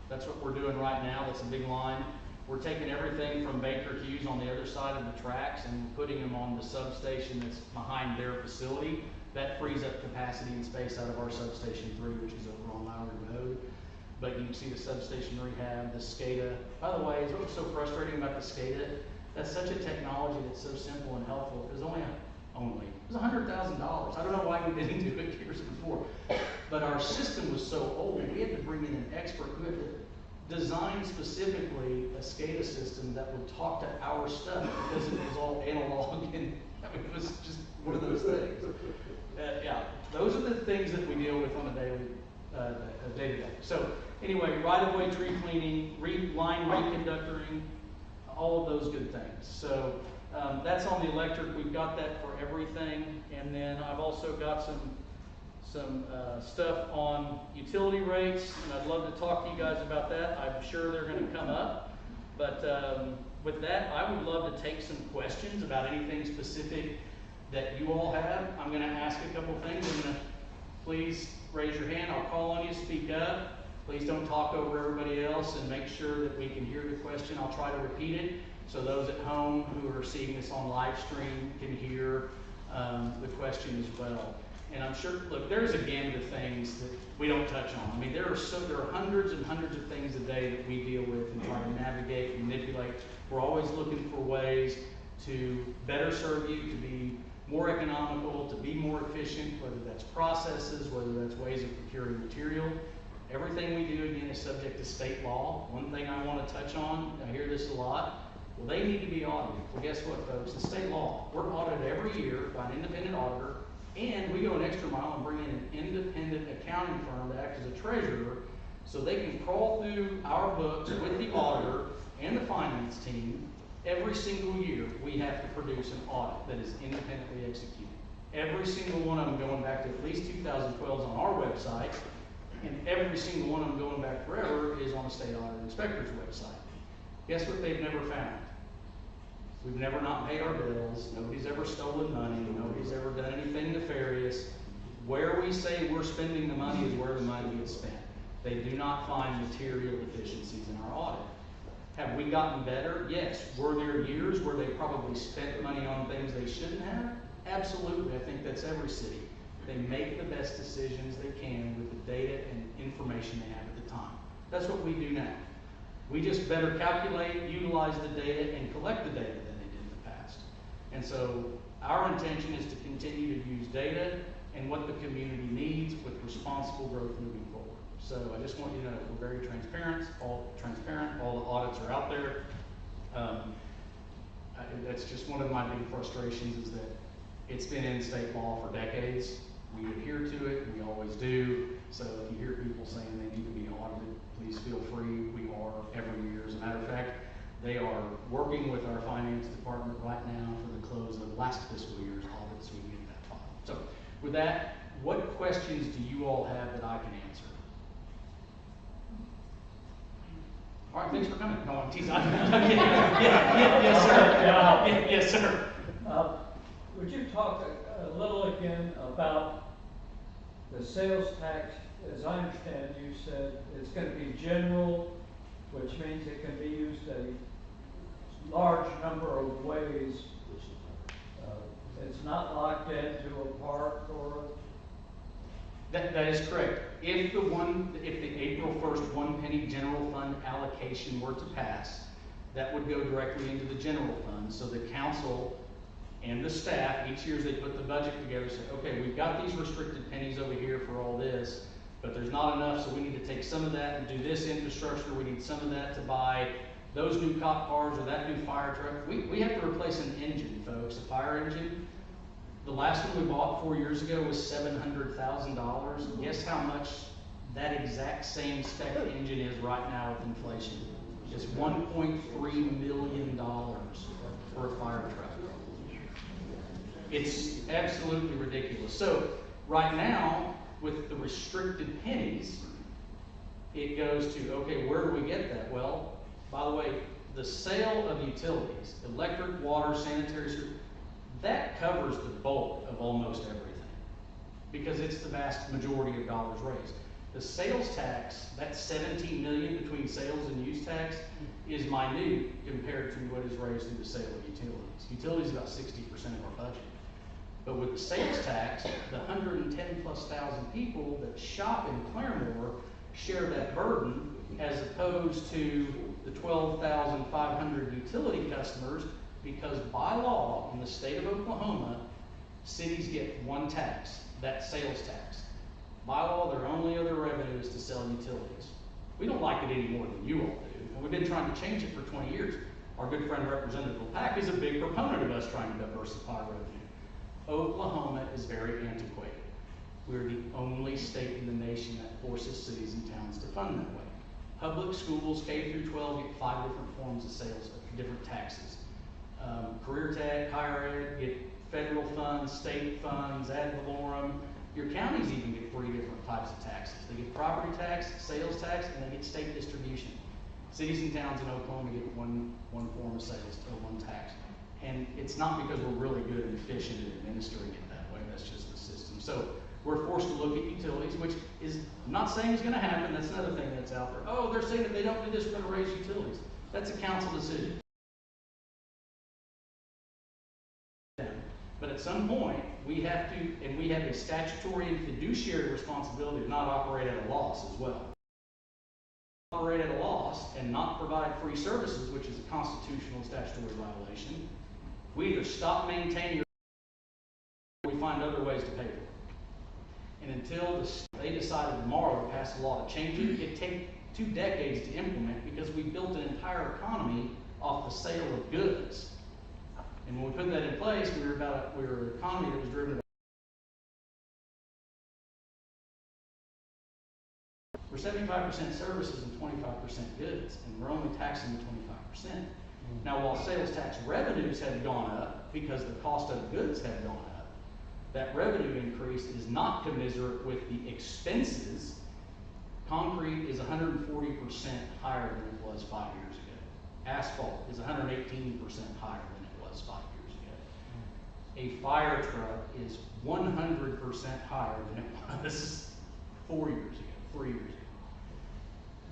Speaker 1: That's what we're doing right now. That's a big line. We're taking everything from Baker Hughes on the other side of the tracks and putting them on the substation that's behind their facility. That frees up capacity and space out of our substation 3, which is over on Lowry Road. But you can see the substation rehab, the SCADA. By the way, is what was so frustrating about the SCADA? That's such a technology that's so simple and helpful. It was it was $100,000. I don't know why we didn't do it years before. But our system was so old, we had to bring bring in an expert who had to design specifically a SCADA system that would talk to our stuff because it was all analog and I mean, it was just one of those things. Yeah, those are the things that we deal with on a day-to-day. So anyway, right-of-way tree cleaning, line reconductoring, all of those good things. So that's on the electric. We've got that for everything. And then I've also got some stuff on utility rates, and I'd love to talk to you guys about that. I'm sure they're going to come up. But with that, I would love to take some questions about anything specific that you all have. I'm going to ask a couple things. I'm going to please raise your hand. I'll call on you, speak up. Please don't talk over everybody else, and make sure that we can hear the question. I'll try to repeat it so those at home who are seeing this on live stream can hear the question as well. And I'm sure, look, there's a gamut of things that we don't touch on. I mean, there are hundreds and hundreds of things a day that we deal with and try to navigate and manipulate. We're always looking for ways to better serve you, to be more economical, to be more efficient, whether that's processes, whether that's ways of procuring material. Everything we do, again, is subject to state law. One thing I want to touch on, I hear this a lot, well, they need to be audited. Well, guess what, folks? The state law. We're audited every year by an independent auditor, and we go an extra mile and bring in an independent accounting firm to act as a treasurer so they can crawl through our books with the auditor and the finance team. Every single year, we have to produce an audit that is independently executed. Every single one of them going back to at least 2012 is on our website, and every single one of them going back forever is on the state audit inspector's website. Guess what they've never found? We've never not paid our bills. Nobody's ever stolen money. Nobody's ever done anything nefarious. Where we say we're spending the money is where the money gets spent. They do not find material deficiencies in our audit. Have we gotten better? Yes. Were there years where they probably spent money on things they shouldn't have? Absolutely. I think that's every city. They make the best decisions they can with the data and information they have at the time. That's what we do now. We just better calculate, utilize the data, and collect the data than they did in the past. And so our intention is to continue to use data and what the community needs with responsible growth moving forward. So I just want you to know we're very transparent. All the audits are out there. That's just one of my big frustrations is that it's been in state law for decades. We adhere to it, we always do. So if you hear people saying they need to be audited, please feel free. We are every year. As a matter of fact, they are working with our finance department right now for the close of last fiscal year's audit so we can get that filed. So with that, what questions do you all have that I can answer? All right, thanks for coming. No, I'm teasing. Yes, sir. Yes, sir.
Speaker 3: Would you talk a little again about the sales tax? As I understand, you said it's going to be general, which means it can be used a large number of ways. It's not locked into a park or
Speaker 1: That is correct. If the April 1st 1 penny general fund allocation were to pass, that would go directly into the general fund. So the council and the staff, each year as they put the budget together, say, okay, we've got these restricted pennies over here for all this, but there's not enough, so we need to take some of that and do this infrastructure. We need some of that to buy those new cop cars or that new fire truck. We have to replace an engine, folks, a fire engine. The last one we bought 4 years ago was $700,000. Guess how much that exact same spec engine is right now with inflation? It's $1.3 million for a fire truck. It's absolutely ridiculous. So right now, with the restricted pennies, it goes to, okay, where do we get that? Well, by the way, the sale of utilities, electric, water, sanitary, that covers the bulk of almost everything because it's the vast majority of dollars raised. The sales tax, that $17 million between sales and use tax, is minute compared to what is raised through the sale of utilities. Utilities is about 60% of our budget. But with the sales tax, the 110,000+ people that shop in Claremore share that burden as opposed to the 12,500 utility customers, because by law in the state of Oklahoma, cities get one tax, that sales tax. By law, their only other revenue is to sell utilities. We don't like it any more than you all do, and we've been trying to change it for 20 years. Our good friend Representative LePack is a big proponent of us trying to diversify revenue. Oklahoma is very antiquated. We're the only state in the nation that forces cities and towns to fund that way. Public schools, K through 12, get 5 different forms of sales, different taxes. Career tech, higher ed, get federal funds, state funds, ad valorem. Your counties even get 3 different types of taxes. They get property tax, sales tax, and they get state distribution. Cities and towns in Oklahoma get one form of sales or one tax. And it's not because we're really good and efficient at administering it that way, that's just the system. So we're forced to look at utilities, which is, I'm not saying is gonna happen, that's another thing that's out there. Oh, they're saying if they don't do this, we're gonna raise utilities. That's a council decision. But at some point, we have to, and we have a statutory and fiduciary responsibility to not operate at a loss as well. Operate at a loss and not provide free services, which is a constitutional statutory violation. We either stop maintaining or we find other ways to pay for it. And until they decided tomorrow to pass a law to change it, it'd take 2 decades to implement because we built an entire economy off the sale of goods. And when we put that in place, we were an economy that was driven by. We're 75% services and 25% goods, and we're only taxing the 25%. Now, while sales tax revenues have gone up because the cost of goods have gone up, that revenue increase is not commensurate with the expenses. Concrete is 140% higher than it was 5 years ago. Asphalt is 118% higher than it was 5 years ago. A fire truck is 100% higher than it was 4 years ago, 3 years ago.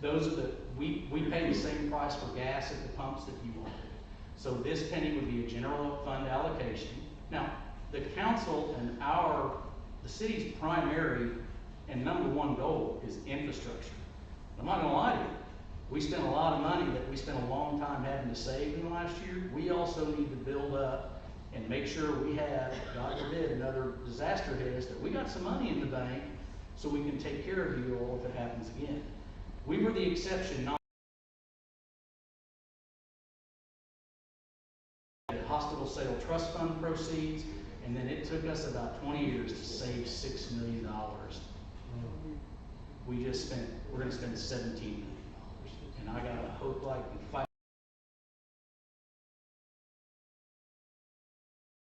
Speaker 1: Those are we pay the same price for gas at the pumps that you all do. So this penny would be a general fund allocation. Now, the council and the city's primary and #1 goal is infrastructure. I'm not gonna lie to you. We spent a lot of money that we spent a long time having to save in the last year. We also need to build up and make sure we have, God forbid, another disaster hit us, that we got some money in the bank so we can take care of you all if it happens again. We were the exception, not hospital sale trust fund proceeds, and then it took us about 20 years to save $6 million. We're going to spend $17 million. And I got a hope like and fight.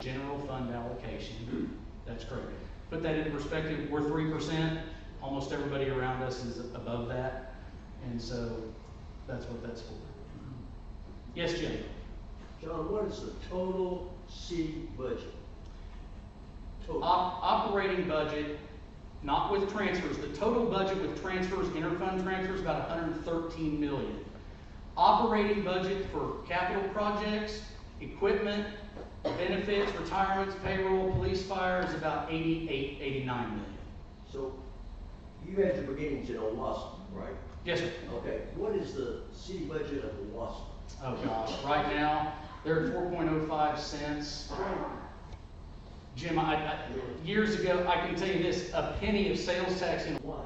Speaker 1: General fund allocation, that's correct. Put that into perspective, we're 3%, almost everybody around us is above that. And so that's what that's for. Yes, Jim?
Speaker 4: John, what is the total city budget? Total.
Speaker 1: Operating budget, not with transfers. The total budget with transfers, interfund transfers, about $113 million. Operating budget for capital projects, equipment, benefits, retirements, payroll, police, fire is about 89 million.
Speaker 4: So you had your beginnings in Owasso, right?
Speaker 1: Yes, sir.
Speaker 4: Okay. What is the city budget of Owasso?
Speaker 1: Oh gosh, right now they're at 4.05 cents. Jim, years ago, I can tell you this, a penny of sales tax in.
Speaker 4: Why?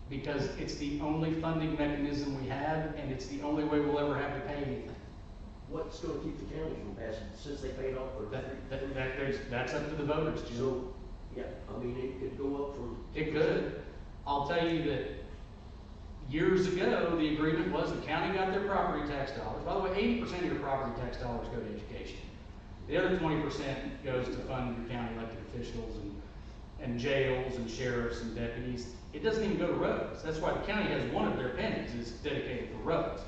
Speaker 1: Because it's the only funding mechanism we have, and it's the only way we'll ever have to pay anything.
Speaker 4: What's going to keep the county from passing, since they paid off their.
Speaker 1: That's up to the voters, Jim.
Speaker 4: So, yeah, I mean, it could go up from.
Speaker 1: It could. I'll tell you that years ago, the agreement was the county got their property tax dollars. By the way, 80% of your property tax dollars go to education. The other 20% goes to fund your county elected officials and jails and sheriffs and deputies. It doesn't even go to roads. That's why the county has one of their pennies is dedicated for roads.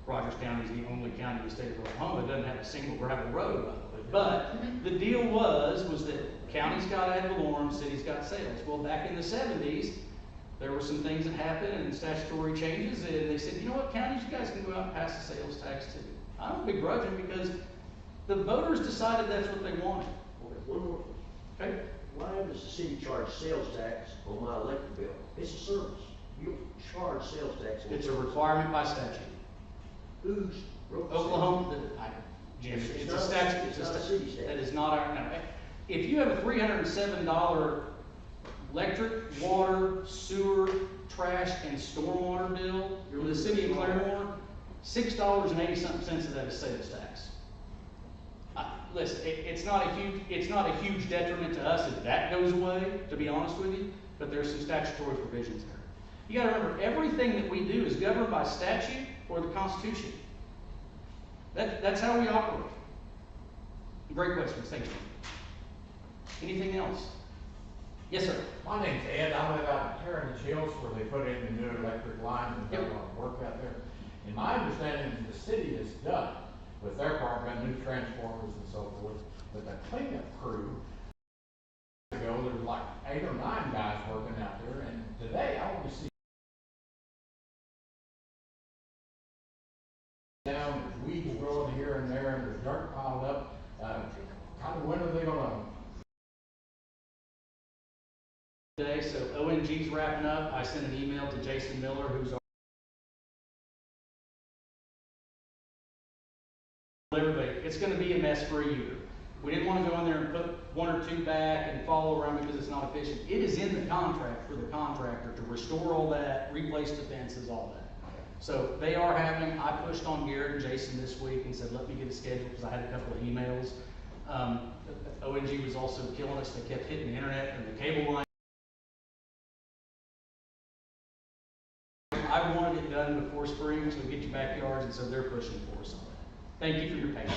Speaker 1: Rogers County is the only county in the state of Oklahoma that doesn't have a single gravel road, by the way. But the deal was that counties got ad valorem, cities got sales. Well, back in the 70s, there were some things that happened and statutory changes, and they said, you know what, counties, you guys can go out and pass a sales tax too. I don't begrudge them because the voters decided that's what they wanted.
Speaker 4: Okay, one more question.
Speaker 1: Okay?
Speaker 4: Why does the city charge sales tax on my electric bill? It's a service. You don't charge sales tax on.
Speaker 1: It's a requirement by statute.
Speaker 4: Who's wrote the
Speaker 1: Oklahoma, Jim,
Speaker 4: It's
Speaker 1: it's
Speaker 4: not
Speaker 1: a
Speaker 4: a-
Speaker 1: statute.
Speaker 4: it's not a city statute.
Speaker 1: That is not our, no. If you have a $307 electric, water, sewer, trash, and stormwater bill for the city of Claremore, $6.80-something of that is sales tax. Listen, it's not a huge detriment to us if that goes away, to be honest with you, but there's some statutory provisions there. You gotta remember, everything that we do is governed by statute or the Constitution. That's how we operate. Great questions, thank you. Anything else? Yes, sir.
Speaker 2: My name's Ed. I live out in Heritage Hills where they put in the new electric lines and done a lot of work out there. And my understanding is the city is done with their part, got new transformers and so forth. But the cleanup crew, ago there was like 8 or 9 guys working out there, and today I only see down, there's weeds growing here and there, and there's dirt piled up. Kind of when are they gonna?
Speaker 1: Today, so ONG's wrapping up. I sent an email to Jason Miller, who's our everybody. It's going to be a mess for a year. We didn't want to go in there and put 1 or 2 back and follow around because it's not efficient. It is in the contract for the contractor to restore all that, replace the fences, all that. So they are having, I pushed on Garrett and Jason this week and said, let me get a schedule because I had a couple of emails. ONG was also killing us. They kept hitting the internet and the cable line. I wanted it done before spring so we get your backyards, and so they're pushing for us on that. Thank you for your patience.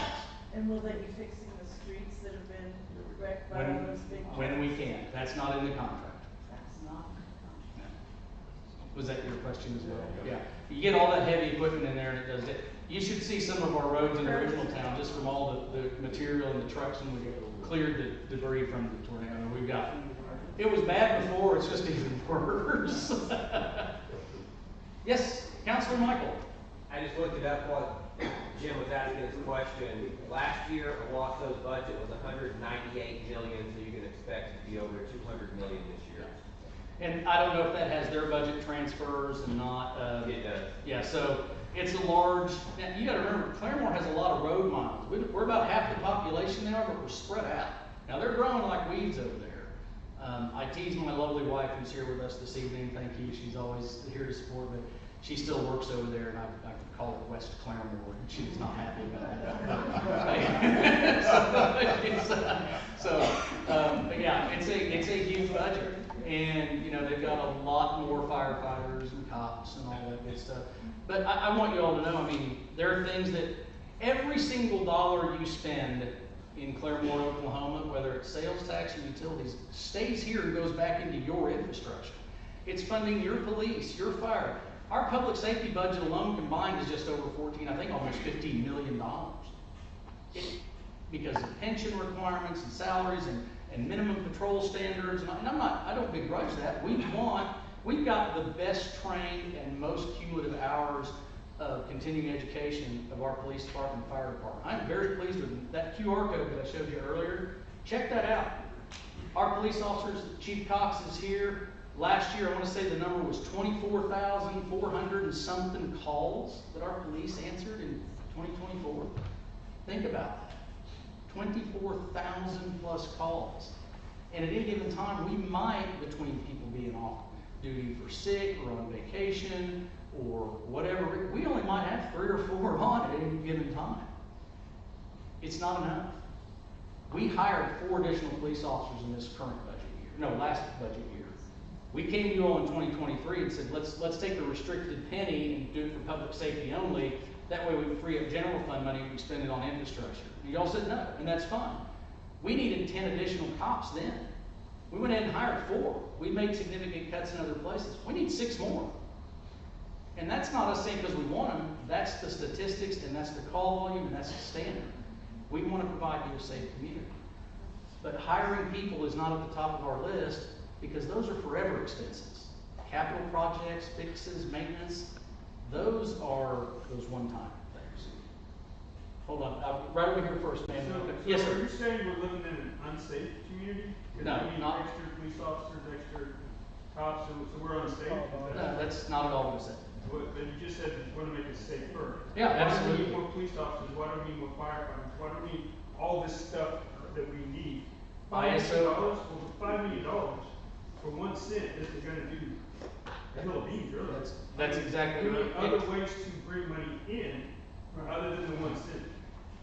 Speaker 5: And will they be fixing the streets that have been wrecked by all those big?
Speaker 1: When we can. That's not in the contract.
Speaker 5: That's not in the contract.
Speaker 1: Was that your question as well? Yeah. You get all that heavy equipment in there and it does it. You should see some of our roads in the original town just from all the material and the trucks, and we cleared the debris from the tornado. We've got, it was bad before, it's just even worse. Yes, Councilor Michael.
Speaker 6: I just looked it up while Jim was asking his question. Last year, Owasso's budget was 198 million, so you can expect it to be over 200 million this year.
Speaker 1: And I don't know if that has their budget transfers and not.
Speaker 6: It does.
Speaker 1: Yeah, so it's a large, now you gotta remember, Claremore has a lot of road miles. We're about half the population there, but we're spread out. Now they're growing like weeds over there. I tease my lovely wife who's here with us this evening. Thank you. She's always here to support me. She still works over there, and I call it West Claremore, and she's not happy about that. But yeah, it's a huge budget, and you know they've got a lot more firefighters and cops and all that good stuff. But I want you all to know, I mean, there are things that every single dollar you spend in Claremore, Oklahoma, whether it's sales tax or utilities, stays here and goes back into your infrastructure. It's funding your police, your fire. Our public safety budget alone combined is just over 14, I think almost $15 million. Because of pension requirements and salaries and minimum patrol standards, and I don't begrudge that. We've got the best trained and most cumulative hours of continuing education of our police department and fire department. I'm very pleased with that QR code that I showed you earlier. Check that out. Our police officers, Chief Cox is here. Last year, I want to say the number was 24,400 and something calls that our police answered in 2024. Think about that. 24,000 plus calls. And at any given time, we might, between people being off duty for sick or on vacation or whatever, we only might have 3 or 4 on at any given time. It's not enough. We hired 4 additional police officers in this current budget year. No, last budget year. We came to you all in 2023 and said, let's take the restricted penny and do it for public safety only. That way we would free up general fund money and we spend it on infrastructure. And you all said no, and that's fine. We needed 10 additional cops then. We went ahead and hired 4. We made significant cuts in other places. We need 6 more. And that's not us saying because we want them. That's the statistics, and that's the call volume, and that's the standard. We want to provide you a safe community. But hiring people is not at the top of our list because those are forever expenses. Capital projects, fixes, maintenance, those are those one-time things. Hold on, right over here first, ma'am. Yes, sir.
Speaker 7: Are you saying we're living in an unsafe community?
Speaker 1: No,
Speaker 7: we need
Speaker 1: not.
Speaker 7: extra police officers, extra cops, so we're unsafe?
Speaker 1: No, that's not at all what I said.
Speaker 7: But you just said you want to make it safer.
Speaker 1: Yeah, absolutely.
Speaker 7: Why do we need more police officers? Why do we need more firefighters? Why do we need all this stuff that we need? $5 million?
Speaker 1: ISO.
Speaker 7: Well, $5 million. for 1 cent isn't gonna do a hill of beans, really.
Speaker 1: That's exactly
Speaker 7: We
Speaker 1: right.
Speaker 7: need other ways to bring money in, other than the 1 cent.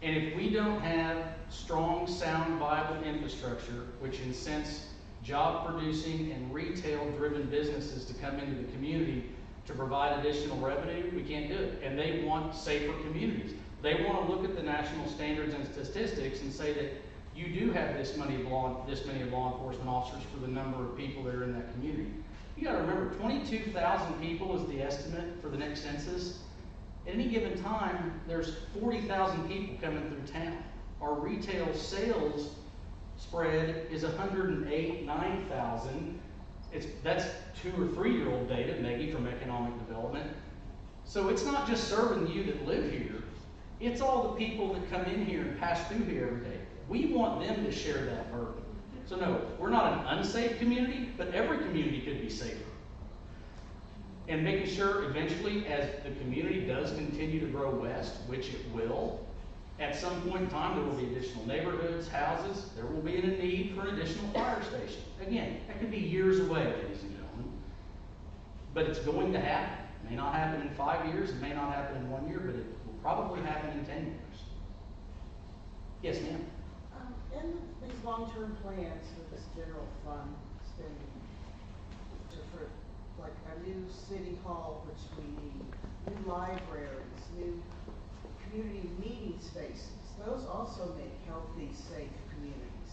Speaker 1: And if we don't have strong, sound, viable infrastructure, which incents job-producing and retail-driven businesses to come into the community to provide additional revenue, we can't do it. And they want safer communities. They want to look at the national standards and statistics and say that you do have this many law enforcement officers for the number of people that are in that community. You got to remember, 22,000 people is the estimate for the next census. At any given time, there's 40,000 people coming through town. Our retail sales spread is 108,900. That's 2 or 3 year old data, maybe from economic development. So it's not just serving you that live here. It's all the people that come in here and pass through here every day. We want them to share that burden. So no, we're not an unsafe community, but every community could be safer. And making sure eventually, as the community does continue to grow west, which it will, at some point in time there will be additional neighborhoods, houses, there will be a need for an additional fire station. Again, that could be years away, ladies and gentlemen. But it's going to happen. It may not happen in 5 years, it may not happen in 1 year, but it will probably happen in 10 years. Yes, ma'am.
Speaker 5: In these long-term plans for this general fund spending, for like a new city hall, which we need, new libraries, new community meeting spaces, those also make healthy, safe communities.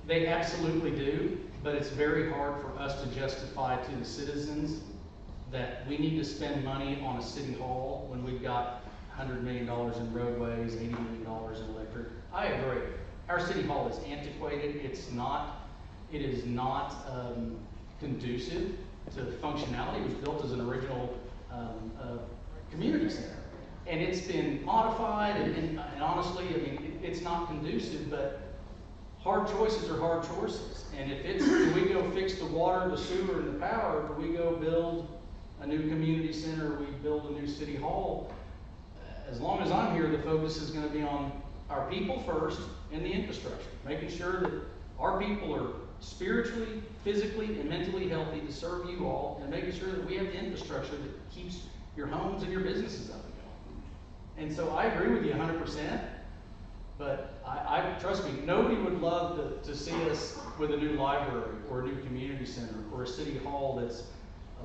Speaker 1: They absolutely do, but it's very hard for us to justify to the citizens that we need to spend money on a city hall when we've got $100 million in roadways, $80 million in electric. I agree. Our city hall is antiquated. It is not conducive to functionality. It was built as an original community center. And it's been modified, and honestly, I mean, it's not conducive, but hard choices are hard choices. And if it's, do we go fix the water, the sewer, and the power, or do we go build a new community center, or we build a new city hall? As long as I'm here, the focus is going to be on our people first and the infrastructure, making sure that our people are spiritually, physically, and mentally healthy to serve you all, and making sure that we have the infrastructure that keeps your homes and your businesses up and going. And so I agree with you 100%, but I trust me, nobody would love to see us with a new library or a new community center or a city hall that's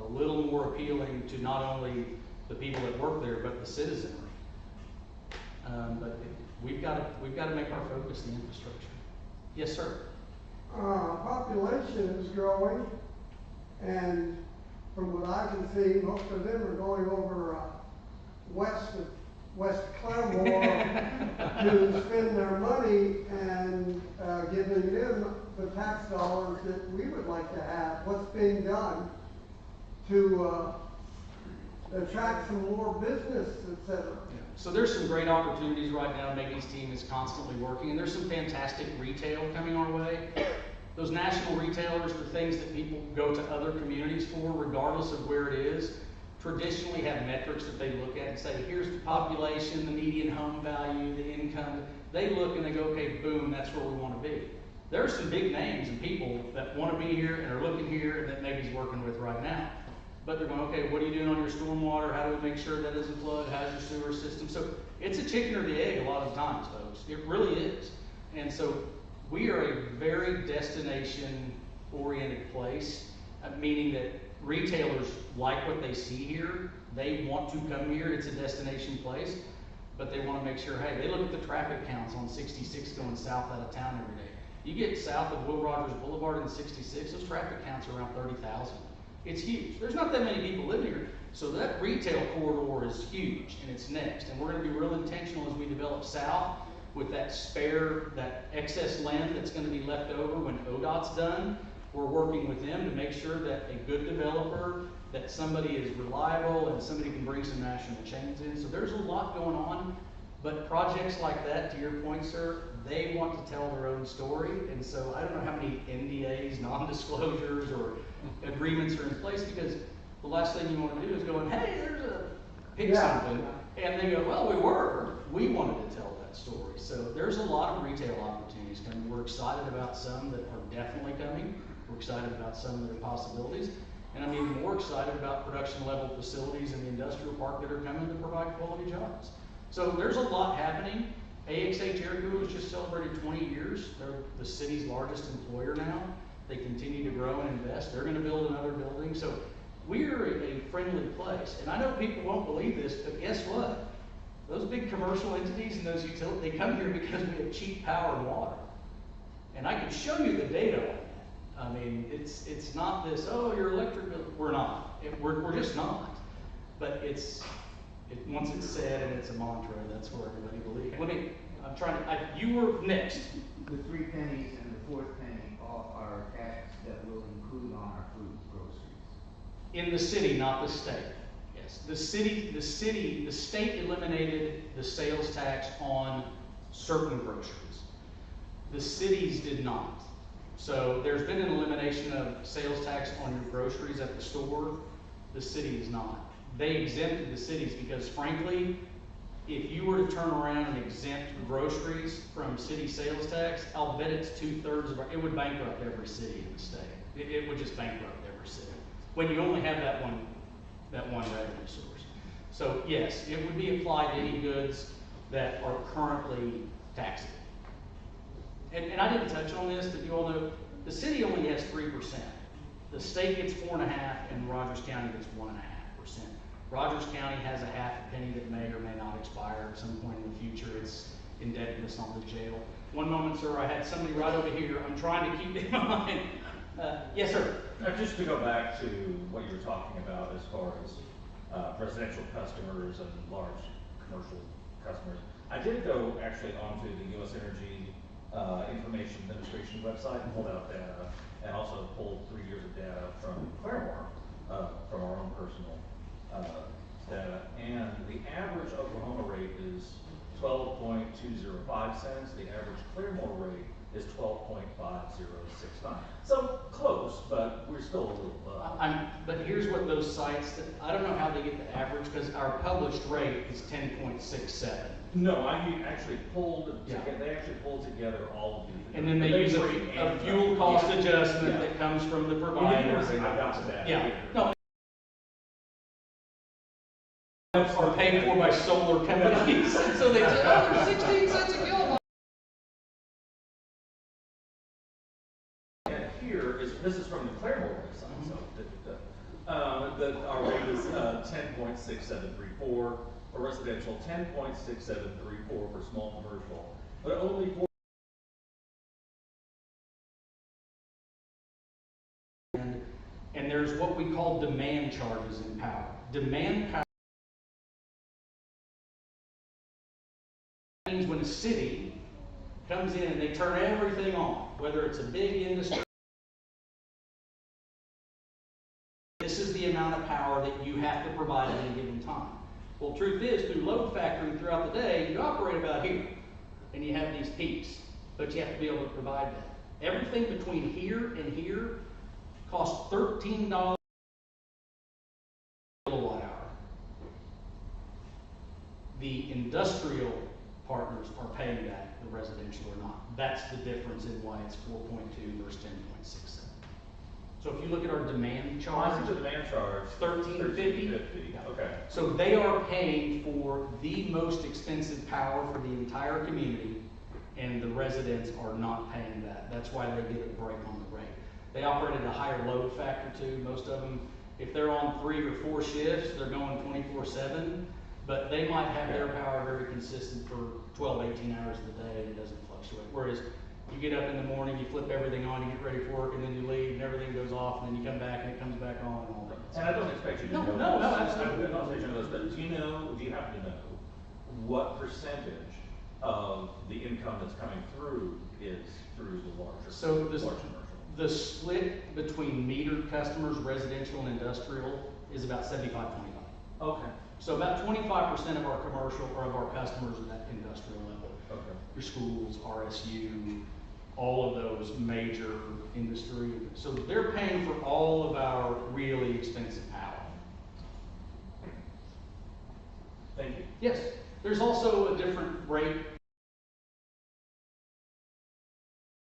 Speaker 1: a little more appealing to not only the people that work there, but the citizenry. But we've got to make our focus the infrastructure. Yes, sir.
Speaker 8: Population is growing, and from what I can see, most of them are going over west Claremore to spend their money and giving them the tax dollars that we would like to have. What's being done to attract some more business, etc.
Speaker 1: So there's some great opportunities right now. Maggie's team is constantly working, and there's some fantastic retail coming our way. Those national retailers, the things that people go to other communities for, regardless of where it is, traditionally have metrics that they look at and say, here's the population, the median home value, the income. They look and they go, okay, boom, that's where we want to be. There are some big names and people that want to be here and are looking here and that Maggie's working with right now. But they're going, okay, what are you doing on your stormwater? How do we make sure that doesn't flood? How's your sewer system? So it's a chicken or the egg a lot of times, folks. It really is. And so we are a very destination-oriented place, meaning that retailers like what they see here. They want to come here. It's a destination place. But they want to make sure, hey, they look at the traffic counts on 66 going south out of town every day. You get south of Will Rogers Boulevard and 66, those traffic counts are around 30,000. It's huge. There's not that many people living here. So that retail corridor is huge, and it's next. And we're going to be real intentional as we develop south with that excess land that's going to be left over when ODOT's done. We're working with them to make sure that a good developer, that somebody is reliable and somebody can bring some national chains in. So there's a lot going on, but projects like that, to your point, sir, they want to tell their own story. And so I don't know how many NDAs, non-disclosures, or agreements are in place, because the last thing you want to do is go, hey, there's a pick something. And they go, well, we wanted to tell that story. So there's a lot of retail opportunities coming. We're excited about some that are definitely coming. We're excited about some of their possibilities. And I'm even more excited about production level facilities in the industrial park that are coming to provide quality jobs. So there's a lot happening. AXA Jericho has just celebrated 20 years. They're the city's largest employer now. They continue to grow and invest. They're gonna build another building. So we're a friendly place. And I know people won't believe this, but guess what? Those big commercial entities and those utilities, they come here because we have cheap power and water. And I can show you the data on that. I mean, it's not this, oh, your electric bill. We're not. We're just not. But once it's said and it's a mantra, that's where everybody believes. You were next.
Speaker 9: The 3 pennies and the 4th penny are taxes that will include on our food groceries.
Speaker 1: In the city, not the state. Yes, the state eliminated the sales tax on certain groceries. The cities did not. So there's been an elimination of sales tax on your groceries at the store. The city is not. They exempted the cities because frankly, if you were to turn around and exempt groceries from city sales tax, I'll bet it's 2/3 of it would bankrupt every city in the state. It would just bankrupt every city when you only have that one revenue source. So yes, it would be applied to any goods that are currently taxable. And I didn't touch on this, but you all know the city only has 3%. The state gets 4.5%, and Rogers County gets 1.5%. Rogers County has a half a penny that may or may not expire at some point in the future. It's indebtedness on the jail. One moment, sir, I had somebody right over here. I'm trying to keep in mind. Yes, sir.
Speaker 10: Just to go back to what you were talking about as far as residential customers and large commercial customers, I did go actually onto the U.S. Energy Information Administration website and pulled out data, and also pulled 3 years of data from Claremore, from our own personal data, and the average Oklahoma rate is 12.205 cents. The average Claremore rate is 12.5069. So close, but we're still a little low.
Speaker 1: But here's what those sites, I don't know how they get the average because our published rate is 10.67.
Speaker 10: No, I actually pulled
Speaker 1: Yeah.
Speaker 10: together, they actually pulled together all of these.
Speaker 1: And then they use a fuel cost adjustment that comes from the provider.
Speaker 10: I got to that.
Speaker 1: Yeah, no. Are paid for by solar companies, so they say, oh, they're 16 cents a kilowatt.
Speaker 10: And here is, this is from the Claremore website, so that our rate is 10.6734 for residential, 10.6734 for small commercial, but only for.
Speaker 1: And there's what we call demand charges in power. Demand power means when a city comes in and they turn everything on, whether it's a big industry. This is the amount of power that you have to provide at any given time. Well, truth is, through load factoring throughout the day, you operate about here, and you have these peaks, but you have to be able to provide that. Everything between here and here costs $13 a kilowatt hour. The industrial partners are paying that, the residential are not. That's the difference in why it's 4.2 versus 10.67. So if you look at our demand charge,
Speaker 10: I see the demand charge.
Speaker 1: $13.50.
Speaker 10: Okay.
Speaker 1: So they are paying for the most expensive power for the entire community, and the residents are not paying that. That's why they get a break on the rate. They operate at a higher load factor too. Most of them, if they're on 3 or 4 shifts, they're going 24/7. But they might have their power very consistent for 12, 18 hours of the day, and it doesn't fluctuate. Whereas you get up in the morning, you flip everything on, you get ready for work, and then you leave, and everything goes off, and then you come back, and it comes back on, and all that.
Speaker 10: And I don't expect you to know this.
Speaker 1: No, absolutely.
Speaker 10: I don't expect you to know this, but do you happen to know what percentage of the income that's coming through is through the large commercial?
Speaker 1: The split between metered customers, residential and industrial, is about 75-25.
Speaker 10: Okay.
Speaker 1: So about 25% of our commercial or of our customers are at industrial level.
Speaker 10: Okay.
Speaker 1: Your schools, RSU, all of those major industry. So they're paying for all of our really expensive power.
Speaker 10: Thank you.
Speaker 1: Yes, there's also a different rate.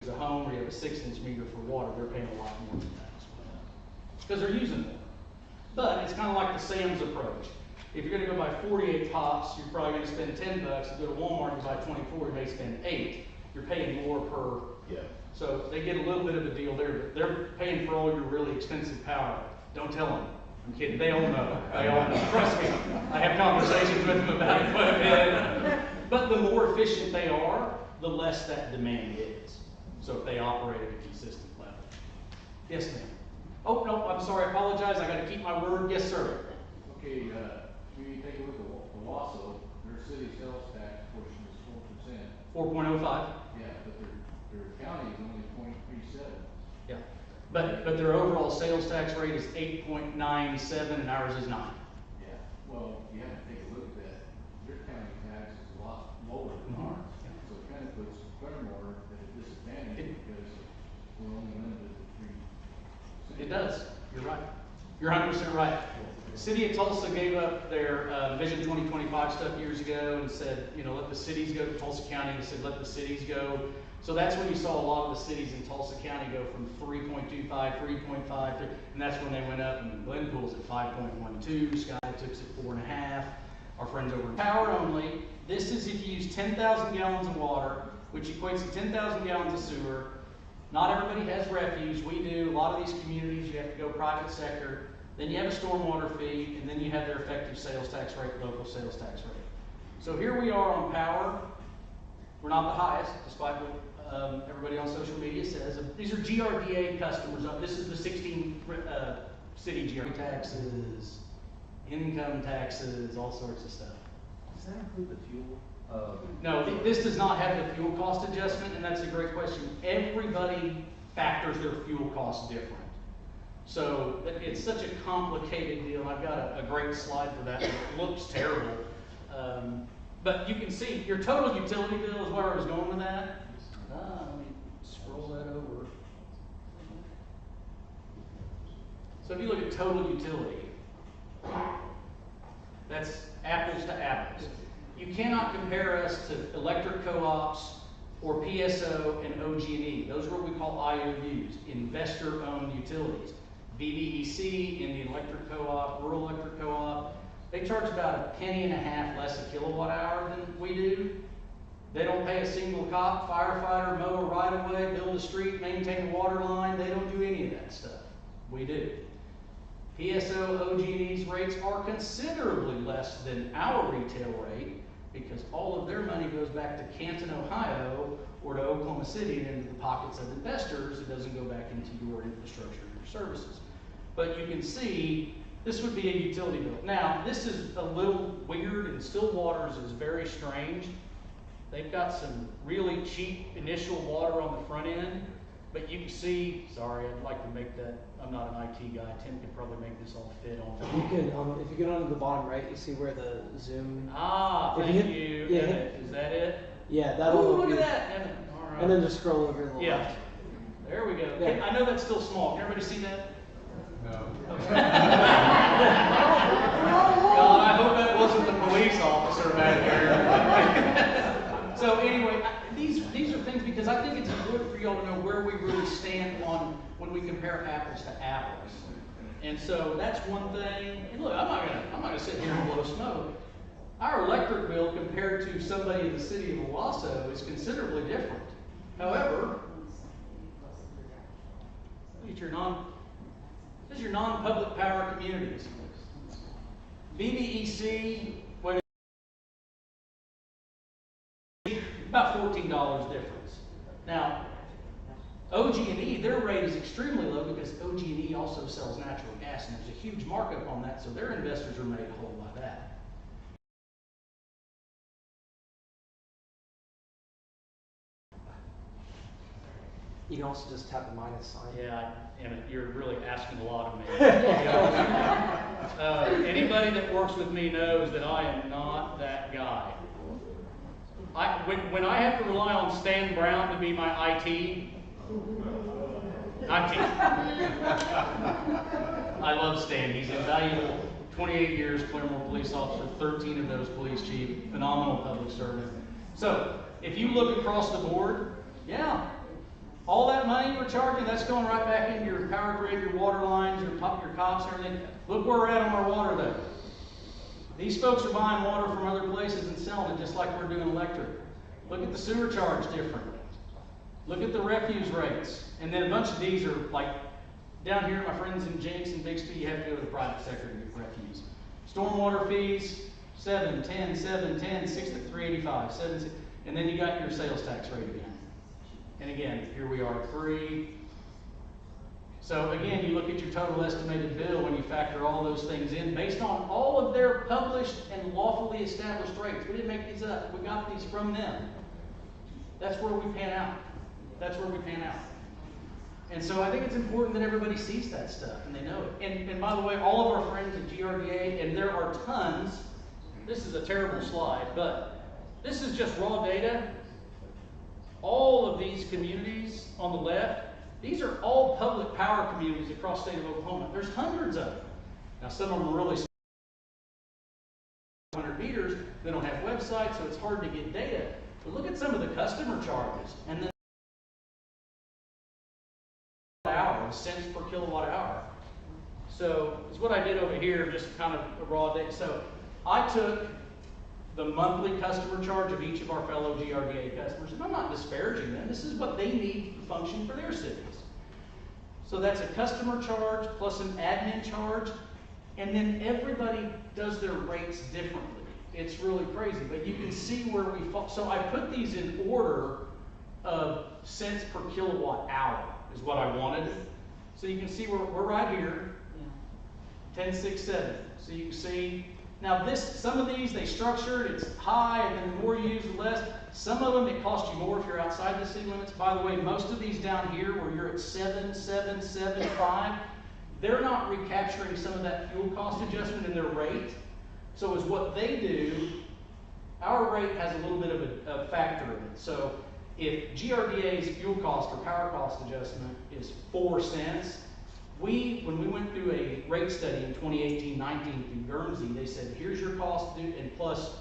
Speaker 1: There's a home where you have a 6-inch meter for water, they're paying a lot more. because they're using more. But it's kind of like the Sam's approach. If you're gonna go buy 48 tops, you're probably gonna spend $10. If you go to Walmart and buy 24, you may spend 8. You're paying more per.
Speaker 10: Yeah.
Speaker 1: So they get a little bit of a deal there, but they're paying for all your really expensive power. Don't tell them. I'm kidding. They all know. They all know. Trust me. I have conversations with them about it quite a bit. But the more efficient they are, the less that demand is. So if they operate at a consistent level. Yes, ma'am. Oh, no, I'm sorry. I apologize. I got to keep my word. Yes, sir.
Speaker 2: Okay, when you take a look at Wausau, their city sales tax portion is 4%.
Speaker 1: 4.05.
Speaker 2: Yeah, but their county is only 0.37.
Speaker 1: Yeah. But their overall sales tax rate is 8.97 and ours is 9.
Speaker 2: Yeah, well, you have to take a look at that. Their county tax is a lot lower than ours. So it kind of puts Claremore at a disadvantage because we're only limited to 3%.
Speaker 1: It does. You're right. You're 100% right. The city of Tulsa gave up their Vision 2025 stuff years ago and said, you know, let the cities go. Tulsa County and said, let the cities go. So that's when you saw a lot of the cities in Tulsa County go from 3.25, 3.5, and that's when they went up. And Glenpool's at 5.12. Sky took at 4.5. Our friends over in Power Only. This is if you use 10,000 gallons of water, which equates to 10,000 gallons of sewer. Not everybody has refuse. We do. A lot of these communities, you have to go private sector. Then you have a stormwater fee, and then you have their effective sales tax rate, local sales tax rate. So here we are on power. We're not the highest, despite what everybody on social media says. These are GRDA customers. This is the 16 city GRDA taxes, income taxes, all sorts of stuff.
Speaker 10: Does that include the fuel?
Speaker 1: No, this does not have the fuel cost adjustment, and that's a great question. Everybody factors their fuel costs different. So it's such a complicated deal. I've got a great slide for that. It looks terrible. But you can see your total utility bill is where I was going with that. Let me scroll that over. So if you look at total utility, that's apples to apples. You cannot compare us to electric co-ops or PSO and OG&E. Those are what we call IOUs, investor-owned utilities. BBEC, Indian Electric Co-op, Rural Electric Co-op, they charge about $0.015 less a kilowatt hour than we do. They don't pay a single cop, firefighter, mow a right of way, build a street, maintain a water line. They don't do any of that stuff. We do. PSO, OG&E's rates are considerably less than our retail rate because all of their money goes back to Canton, Ohio, or to Oklahoma City and into the pockets of investors. It doesn't go back into your infrastructure and your services. But you can see this would be a utility bill. Now, this is a little weird, and Stillwater's is very strange. They've got some really cheap initial water on the front end, but you can see, sorry, I'd like to make that, I'm not an IT guy, Tim can probably make this all fit on.
Speaker 11: You can, if you go down to the bottom right, you see where the zoom.
Speaker 1: Thank you.
Speaker 11: Yeah,
Speaker 1: Is that it?
Speaker 11: Yeah, that'll.
Speaker 1: Ooh, look at that. All right.
Speaker 11: And then just scroll over a little.
Speaker 1: Yeah. There we go.
Speaker 11: Yeah.
Speaker 1: I know that's still small. Can everybody see that?
Speaker 2: No.
Speaker 1: Okay. God, I hope that wasn't the police officer back there. So anyway, these are things because I think it's important for y'all to know where we really stand on when we compare apples to apples. And so that's one thing. And look, I'm not gonna sit here and blow smoke. Our electric bill compared to somebody in the city of Owasso is considerably different. However, this is your non-public power communities. BBEC, about $14 difference. Now, OG&E, their rate is extremely low because OG&E also sells natural gas, and there's a huge markup on that, so their investors are made whole by that.
Speaker 11: You can also just tap the minus sign.
Speaker 1: Yeah, Emmett, you're really asking a lot of me. Anybody that works with me knows that I am not that guy. When I have to rely on Stan Brown to be my IT, I'm teaching. I love Stan. He's invaluable. 28 years, Claremore police officer, 13 of those police chief, phenomenal public servant. So, if you look across the board, yeah, All that money we're charging, that's going right back into your power grid, your water lines, your cops, and everything. Look where we're at on our water though. These folks are buying water from other places and selling it just like we're doing electric. Look at the sewer charge differently. Look at the refuse rates. And then a bunch of these are like, down here, my friends in Jenks and Bixby, you have to go to the private sector to get refuse. Stormwater fees, 7, 10, 7, 10, 6 to 385, 7, 6, and then you got your sales tax rate again. And again, here we are, 3. So again, you look at your total estimated bill when you factor all those things in based on all of their published and lawfully established rates. We didn't make these up. We got these from them. That's where we pan out. That's where we pan out. And so I think it's important that everybody sees that stuff and they know it. And by the way, all of our friends at GRDA, and there are tons, this is a terrible slide, but this is just raw data. All of these communities on the left, these are all public power communities across the state of Oklahoma. There's hundreds of them. Now some of them are really small, 100 meters, they don't have websites, so it's hard to get data. But look at some of the customer charges and then cents per kilowatt hour. So it's what I did over here, just kind of a raw data. So I took the monthly customer charge of each of our fellow GRDA customers, and I'm not disparaging them. This is what they need to function for their cities. So that's a customer charge plus an admin charge, and then everybody does their rates differently. It's really crazy, but you can see where we fall. So I put these in order of cents per kilowatt hour is what I wanted. So you can see we're right here, 10, 6, 7. So you can see, now some of these, they structured, it's high, and then the more you use, the less. Some of them, it costs you more if you're outside the city limits. By the way, most of these down here, where you're at 7, 7, 7, 5, they're not recapturing some of that fuel cost adjustment in their rate. So is what they do, our rate has a little bit of a factor in it. So if GRDA's fuel cost or power cost adjustment is 4 cents, when we went through a rate study in 2018-19 through Guernsey, they said, here's your cost and plus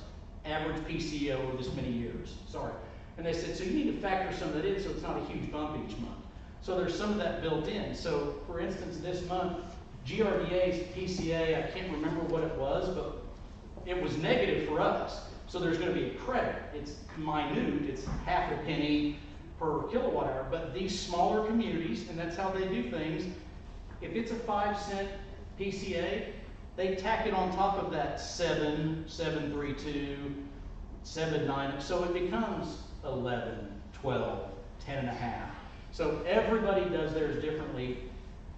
Speaker 1: average PCE over this many years. Sorry. And they said, so you need to factor some of that in so it's not a huge bump each month. So there's some of that built in. So for instance, this month, GRDA's PCA, I can't remember what it was, but it was negative for us. So there's going to be a credit. It's minute, it's half a penny per kilowatt hour. But these smaller communities, and that's how they do things, if it's a 5-cent PCA, they tack it on top of that 7, 732, 7.9, so it becomes 11, 12, 10 and a half. So everybody does theirs differently.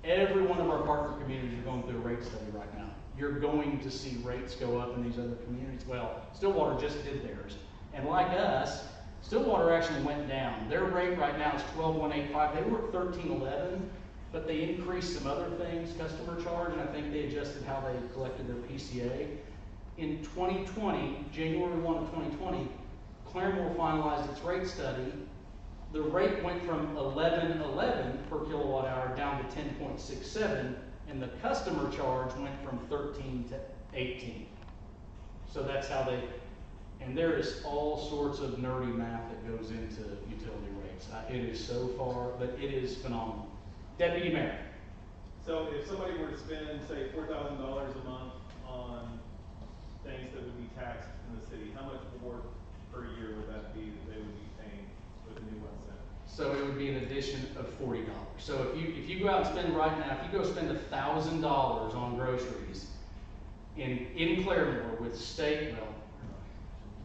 Speaker 1: Every one of our partner communities are going through a rate study right now. You're going to see rates go up in these other communities. Well, Stillwater just did theirs. And like us, Stillwater actually went down. Their rate right now is 12,185. They were at 1311, but they increased some other things, customer charge, and I think they adjusted how they collected their PCA. In 2020, January 1 of 2020, Claremore finalized its rate study. The rate went from 1111 per kilowatt hour down to 10.67, and the customer charge went from 13 to 18. So that's how they, and there is all sorts of nerdy math that goes into utility rates. It is so far, but it is phenomenal. Deputy Mayor.
Speaker 7: So if somebody were to spend, say, $4,000 a month on things that would be taxed in the city, how much more per year would that be that they would be paying with the new 1 cent?
Speaker 1: So it would be an addition of $40. So if you go out and spend right now, if you go spend $1,000 on groceries in Claremore with state, well,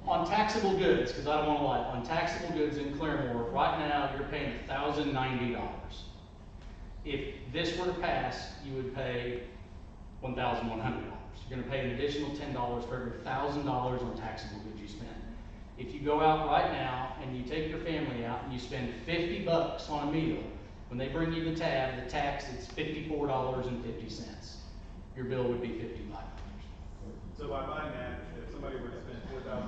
Speaker 1: on taxable goods, because I don't want to lie, on taxable goods in Claremore, right now you're paying $1,090. If this were to pass, you would pay $1,100. You're going to pay an additional $10 for every $1,000 on taxable goods you spend. If you go out right now and you take your family out and you spend $50 on a meal, when they bring you the tab, the tax, it's $54.50. Your bill would be $55.
Speaker 7: So by my math, if somebody were to spend $4,000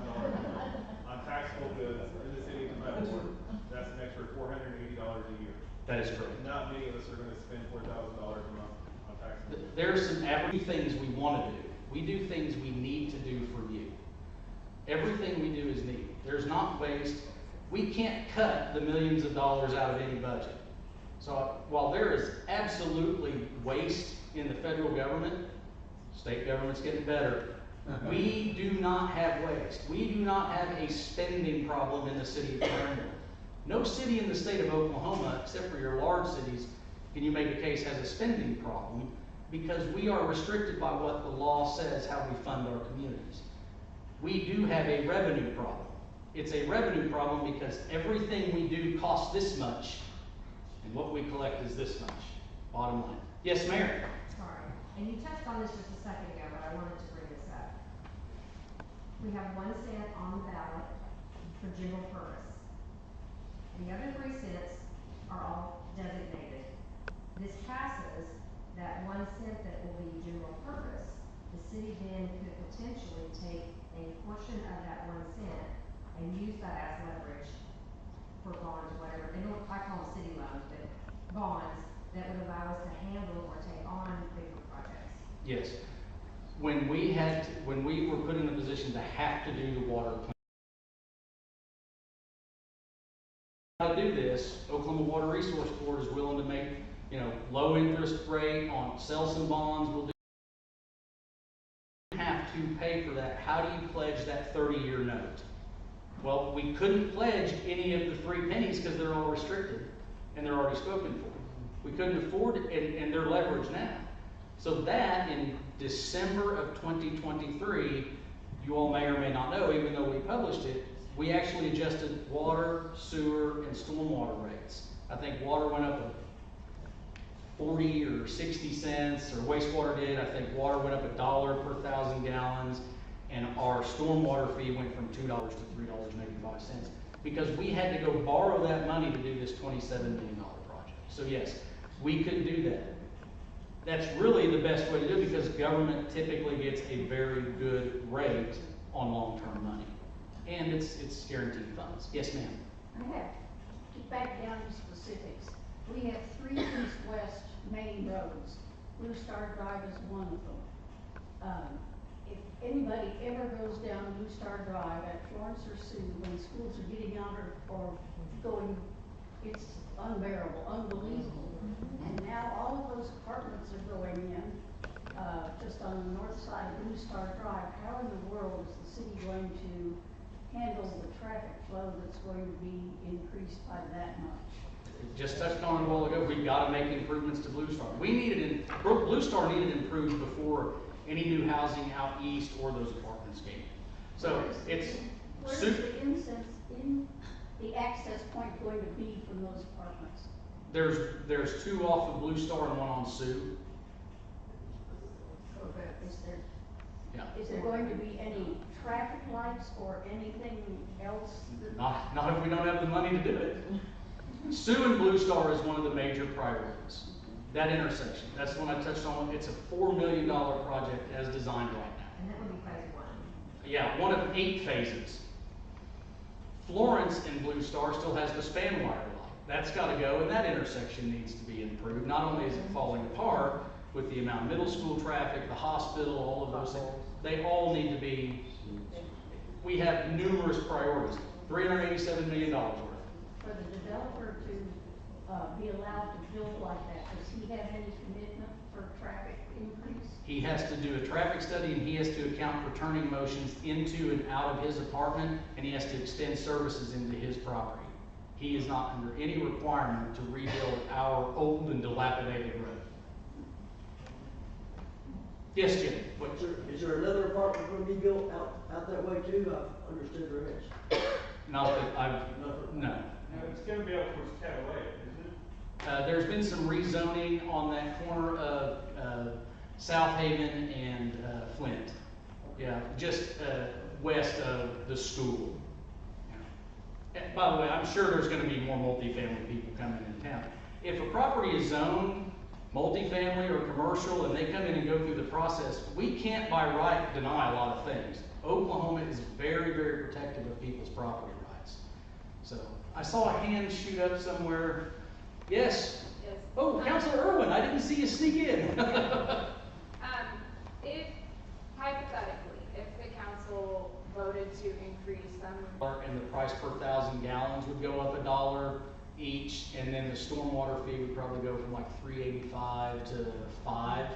Speaker 7: on taxable goods in the city of Claremore, that's an extra $480 a year.
Speaker 1: That is correct.
Speaker 7: Not many of us are going to spend $4,000 a month on taxable goods.
Speaker 1: There are some average things we want to do. We do things we need to do for you. Everything we do is needed. There's not waste. We can't cut the millions of dollars out of any budget. So while there is absolutely waste in the federal government, state government's getting better. We do not have waste. We do not have a spending problem in the city of Claremore. No city in the state of Oklahoma, except for your large cities, can you make a case has a spending problem, because we are restricted by what the law says how we fund our communities. We do have a revenue problem. It's a revenue problem because everything we do costs this much, and what we collect is this much. Bottom line. Yes, Mayor?
Speaker 12: Sorry, and you touched on this just a second ago, but I wanted to bring this up. We have 1 cent on the ballot for general purpose. The other 3 cents are all designated. This passes, that 1 cent that will be general purpose, the city then could potentially take a portion of that 1 cent and use that as leverage for bonds, whatever, they don't, I call them city loans, but bonds that would allow us to handle or take on bigger projects.
Speaker 1: Yes. When we were put in a position to have to do the water plan, to do this, Oklahoma Water Resource Board is willing to make, low interest rate on, sell some bonds, we'll do. Have to pay for that. How do you pledge that 30-year note? Well, we couldn't pledge any of the 3 pennies because they're all restricted and they're already spoken for. We couldn't afford it, and they're leveraged now. So that in December of 2023, you all may or may not know, even though we published it, we actually adjusted water, sewer, and stormwater rates. I think water went up 40 or 60 cents, or wastewater did. I think water went up $1 per 1,000 gallons, and our stormwater fee went from $2 to $3.85, because we had to go borrow that money to do this $27 million project. So yes, we could do that. That's really the best way to do it, because government typically gets a very good rate on long-term money, and it's guaranteed funds. Yes, ma'am.
Speaker 13: I have to back down to specifics. We have 3 east-west main roads. Blue Star Drive is one of them. If anybody ever goes down Blue Star Drive at Florence or Sioux when schools are getting out or going, it's unbearable, unbelievable. And now all of those apartments are going in, just on the north side of Blue Star Drive. How in the world is the city going to handle the traffic flow that's going to be increased by that much?
Speaker 1: Just touched on it a while ago. We've got to make improvements to Blue Star. Blue Star needed improved before any new housing out east or those apartments came in. So
Speaker 13: where's the incense in the access point going to be from those apartments?
Speaker 1: There's 2 off of Blue Star and 1 on Sioux. Is
Speaker 13: there going to be any traffic lights or anything else?
Speaker 1: Not if we don't have the money to do it. Sioux and Blue Star is one of the major priorities. That intersection, that's the one I touched on. It's a $4 million project as designed right now.
Speaker 12: And that would be phase 1.
Speaker 1: Yeah, one of 8 phases. Florence and Blue Star still has the span wire line. That's got to go, and that intersection needs to be improved. Not only is it falling apart with the amount of middle school traffic, the hospital, all of those things, they all need to be, we have numerous priorities. $387 million worth.
Speaker 13: For the developer to be allowed to build like that, does he have any commitment for traffic increase?
Speaker 1: He has to do a traffic study, and he has to account for turning motions into and out of his apartment, and he has to extend services into his property. He is not under any requirement to rebuild our old and dilapidated road. Yes, Jim?
Speaker 4: Is there another apartment going to be built out that way too? I've understood there is.
Speaker 1: Not that I've, no.
Speaker 7: It's gonna be up towards Catalina, isn't it?
Speaker 1: There's been some rezoning on that corner of South Haven and Flint. Yeah, just west of the school. And by the way, I'm sure there's going to be more multifamily people coming into town. If a property is zoned multifamily or commercial and they come in and go through the process, we can't by right deny a lot of things. Oklahoma is very, very protective of people's property rights. So I saw a hand shoot up somewhere. Yes.
Speaker 14: Yes.
Speaker 1: Oh, Councilor Irwin, I didn't see you sneak in.
Speaker 14: If, hypothetically, if the council voted to increase them.
Speaker 1: And the price per 1,000 gallons would go up $1. each, and then the stormwater fee would probably go from like $3.85 to $5,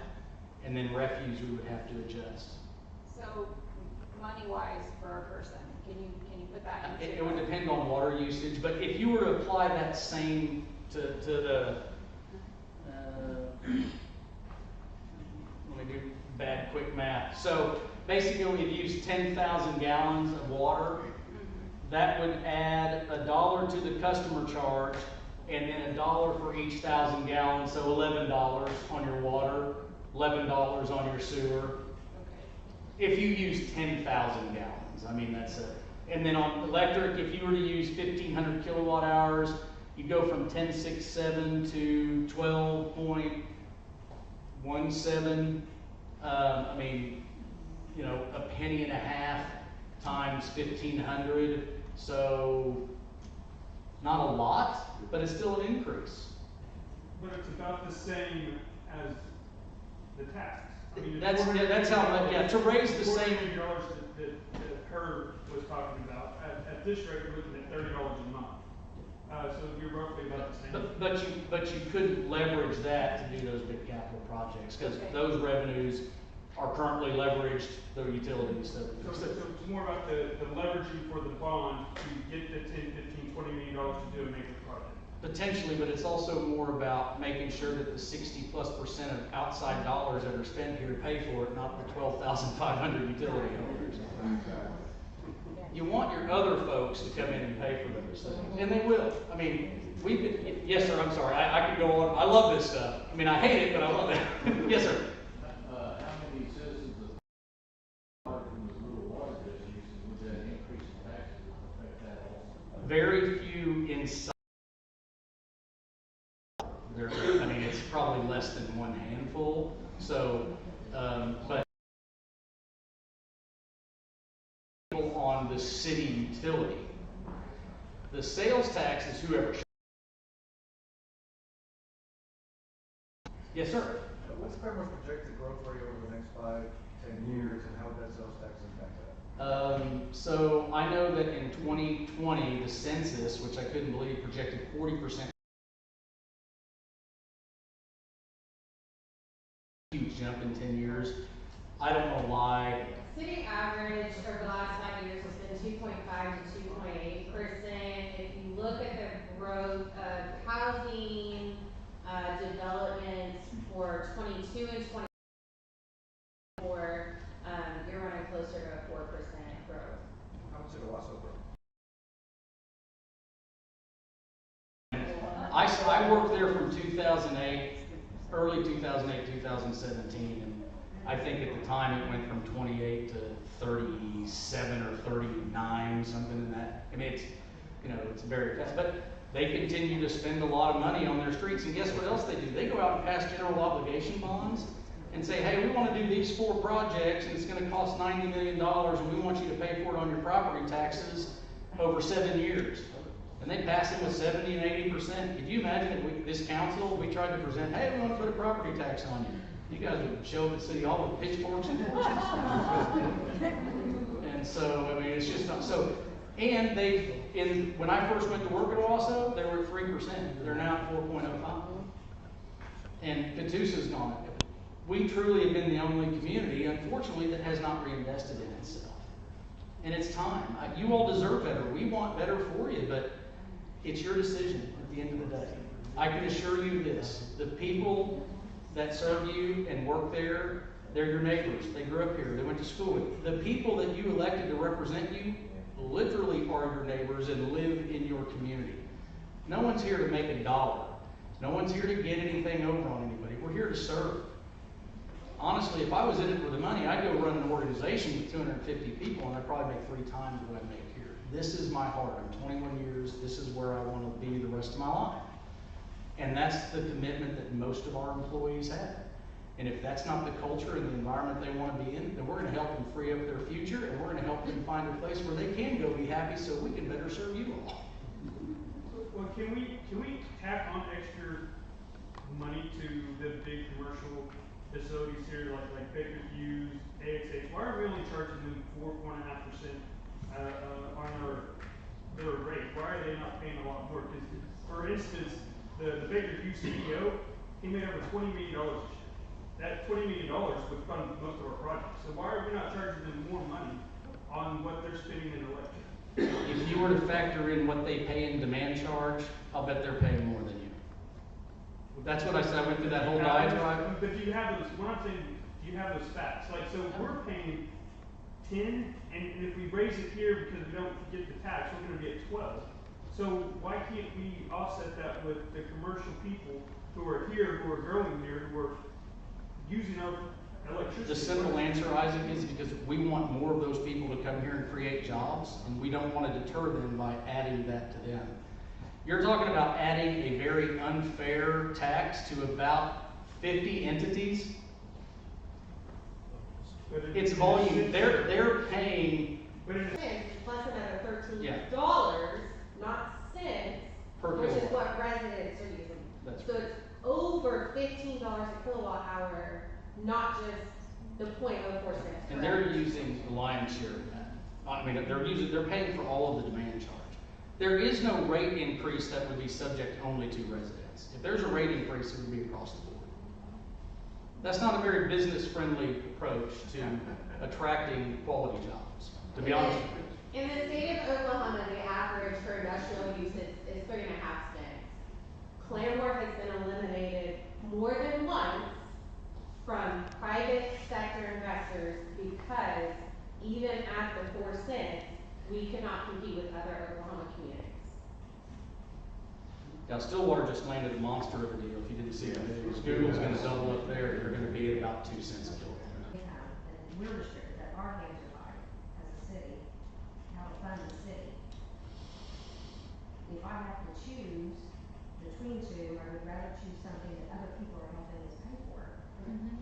Speaker 1: and then refuse we would have to adjust.
Speaker 14: So, money-wise for a person, can you put that into?
Speaker 1: It would depend on water usage, but if you were to apply that same to the, let me do bad quick math. So basically we've used 10,000 gallons of water. That would add $1 to the customer charge, and then $1 for each 1,000 gallons, so $11 on your water, $11 on your sewer. If you use 10,000 gallons, I mean, that's and then on electric, if you were to use 1,500 kilowatt hours, you go from 10.67 to 12.17. I mean, you know, a penny and a half times 1,500. So not a lot, but it's still an increase.
Speaker 15: But it's about the same as the tax. I mean,
Speaker 1: That's how, yeah, to raise the same.
Speaker 15: $480 that Herb was talking about, at this rate, we're looking at $30 a month. So you're roughly about the same.
Speaker 1: But you couldn't leverage that to do those big capital projects, because those revenues are currently leveraged through utilities.
Speaker 15: So it's more about the leveraging for the bond to get the $10, $15, $20 million to do a major project.
Speaker 1: Potentially, but it's also more about making sure that the 60+% of outside dollars that are spent here pay for it, not the 12,500 utility owners. You want your other folks to come in and pay for those things, and they will. I mean, we've been, yes, sir, I'm sorry, I could go on. I love this stuff. I mean, I hate it, but I love it. Yes, sir.
Speaker 2: How many citizens of from this little water district, would that increase in taxes affect that also?
Speaker 1: Very few inside. I mean, it's probably less than one handful. So, but on the city utility, the sales tax is whoever. Yes, sir.
Speaker 16: What's Claremore's projected growth rate over the next 5-10 years, and how would that sales tax impact that?
Speaker 1: So I know that in 2020, the census, which I couldn't believe, projected 40%. Huge jump in 10 years. I don't know why.
Speaker 12: City average over the last 5 years has been 2.5 to 2.8%. If you look at the growth of housing developments for 22 and 24, you're running closer to a 4% growth.
Speaker 16: How much did Owasso grow?
Speaker 1: I worked there from 2008, early 2008, 2017, and I think at the time it went from 28 to 37 or 39, something in that. I mean, it's, you know, it's very fast, but they continue to spend a lot of money on their streets. And guess what else they do? They go out and pass general obligation bonds and say, hey, we want to do these 4 projects, and it's going to cost $90 million, and we want you to pay for it on your property taxes over 7 years. And they pass it with 70 and 80%. Could you imagine if this council, we tried to present, hey, we want to put a property tax on you. You guys would show up at City Hall with pitchforks and torches. And so, I mean, it's just not so. And when I first went to work at Owasso, they were at 3%. They're now at 4.05. And Catoosa's gone. We truly have been the only community, unfortunately, that has not reinvested in itself. And it's time. You all deserve better. We want better for you, but it's your decision at the end of the day. I can assure you this, the people that serve you and work there, they're your neighbors. They grew up here. They went to school with you. The people that you elected to represent you literally are your neighbors and live in your community. No one's here to make a dollar. No one's here to get anything over on anybody. We're here to serve. Honestly, if I was in it for the money, I'd go run an organization with 250 people, and I'd probably make 3 times what I make here. This is my heart. I'm 21 years. This is where I want to be the rest of my life. And that's the commitment that most of our employees have. And if that's not the culture and the environment they want to be in, then we're going to help them free up their future, and we're going to help them find a place where they can go be happy so we can better serve you all.
Speaker 15: Well, can we tack on extra money to the big commercial facilities here, like Baker Hughes, AXH? Why are we only charging them 4.5% on their rate? Why are they not paying a lot more? Because for instance, the Baker Hughes CEO, he made over $20 million this year. That $20 million would fund most of our projects. So why are we not charging them more money on what they're spending in electric?
Speaker 1: If you were to factor in what they pay in demand charge, I'll bet they're paying more than you. That's what I said, I went through that whole diatribe.
Speaker 15: But do you have those, when I'm saying, do you have those facts? Like, so we're paying 10, and if we raise it here because we don't get the tax, we're gonna be at 12. So why can't we offset that with the commercial people who are here, who are growing here, who are using our electricity?
Speaker 1: The simple answer, Isaac, is because we want more of those people to come here and create jobs, and we don't want to deter them by adding that to them. You're talking about adding a very unfair tax to about 50 entities. It's volume. They're paying.
Speaker 17: Plus another $13,
Speaker 1: Yeah.
Speaker 17: not cents,
Speaker 1: Per
Speaker 17: which is
Speaker 1: kilowatt.
Speaker 17: what residents are using.
Speaker 1: That's
Speaker 17: So it's over $15 a kilowatt hour, not just the 0.04 cents.
Speaker 1: And they're using the lion's share of that. I mean, they're paying for all of the demand charge. There is no rate increase that would be subject only to residents. If there's a rate increase, it would be across the board. That's not a very business-friendly approach to attracting quality jobs, to be honest with you.
Speaker 17: In the state of Oklahoma, the average for industrial use is 3.5 cents. Claremore has been eliminated more than once from private sector investors because even at the 4 cents, we cannot compete with other Oklahoma communities.
Speaker 1: Now, Stillwater just landed a monster of a deal. If you didn't see the news, Google's going to double up there. They're going to be at about 2 cents a kilowatt.
Speaker 12: And we're restricted, that our hands are tied as a city, how to fund the city. If I have to choose between two, I would rather choose something that other people are helping us pay for,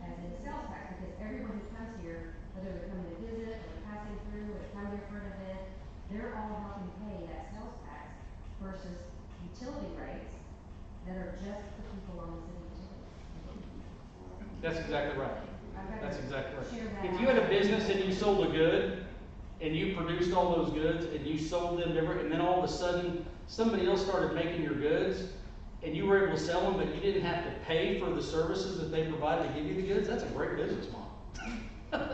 Speaker 12: as in sales tax, because everyone who comes here, whether they're coming to visit, or they're passing through, or they're coming here for an event, they're all helping pay that sales tax versus utility rates that are just the people on the city utilities.
Speaker 1: That's exactly right. That's exactly
Speaker 12: Share
Speaker 1: right.
Speaker 12: that
Speaker 1: If you had a business and you sold a good, and you produced all those goods, and you sold them to and then all of a sudden, somebody else started making your goods, and you were able to sell them, but you didn't have to pay for the services that they provided to give you the goods, that's a great business model.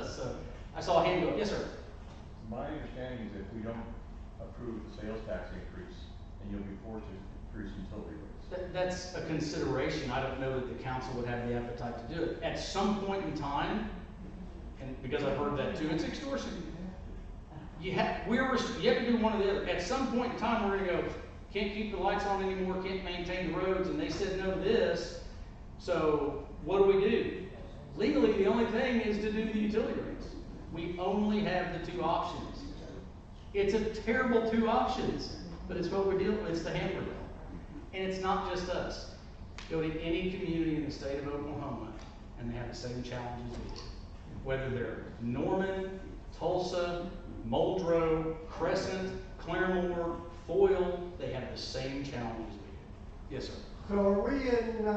Speaker 1: So, I saw a hand go, yes, sir.
Speaker 18: My understanding is if we don't approve the sales tax increase, then you'll be forced to increase utility rates.
Speaker 1: That's a consideration. I don't know that the council would have the appetite to do it. At some point in time, and because I've heard that too, it's extortion. You have to do one or the other. At some point in time, we're going to go, can't keep the lights on anymore, can't maintain the roads, and they said no to this. So what do? Legally, the only thing is to do the utility rates. We only have the two options. It's a terrible two options, but it's what we're dealing with. It's the hand we're dealt. And it's not just us. Go to any community in the state of Oklahoma, and they have the same challenges we do. Whether they're Norman, Tulsa, Muldrow, Crescent, Claremore, Foyle, they have the same challenges we do. Yes, sir.
Speaker 8: So are we in,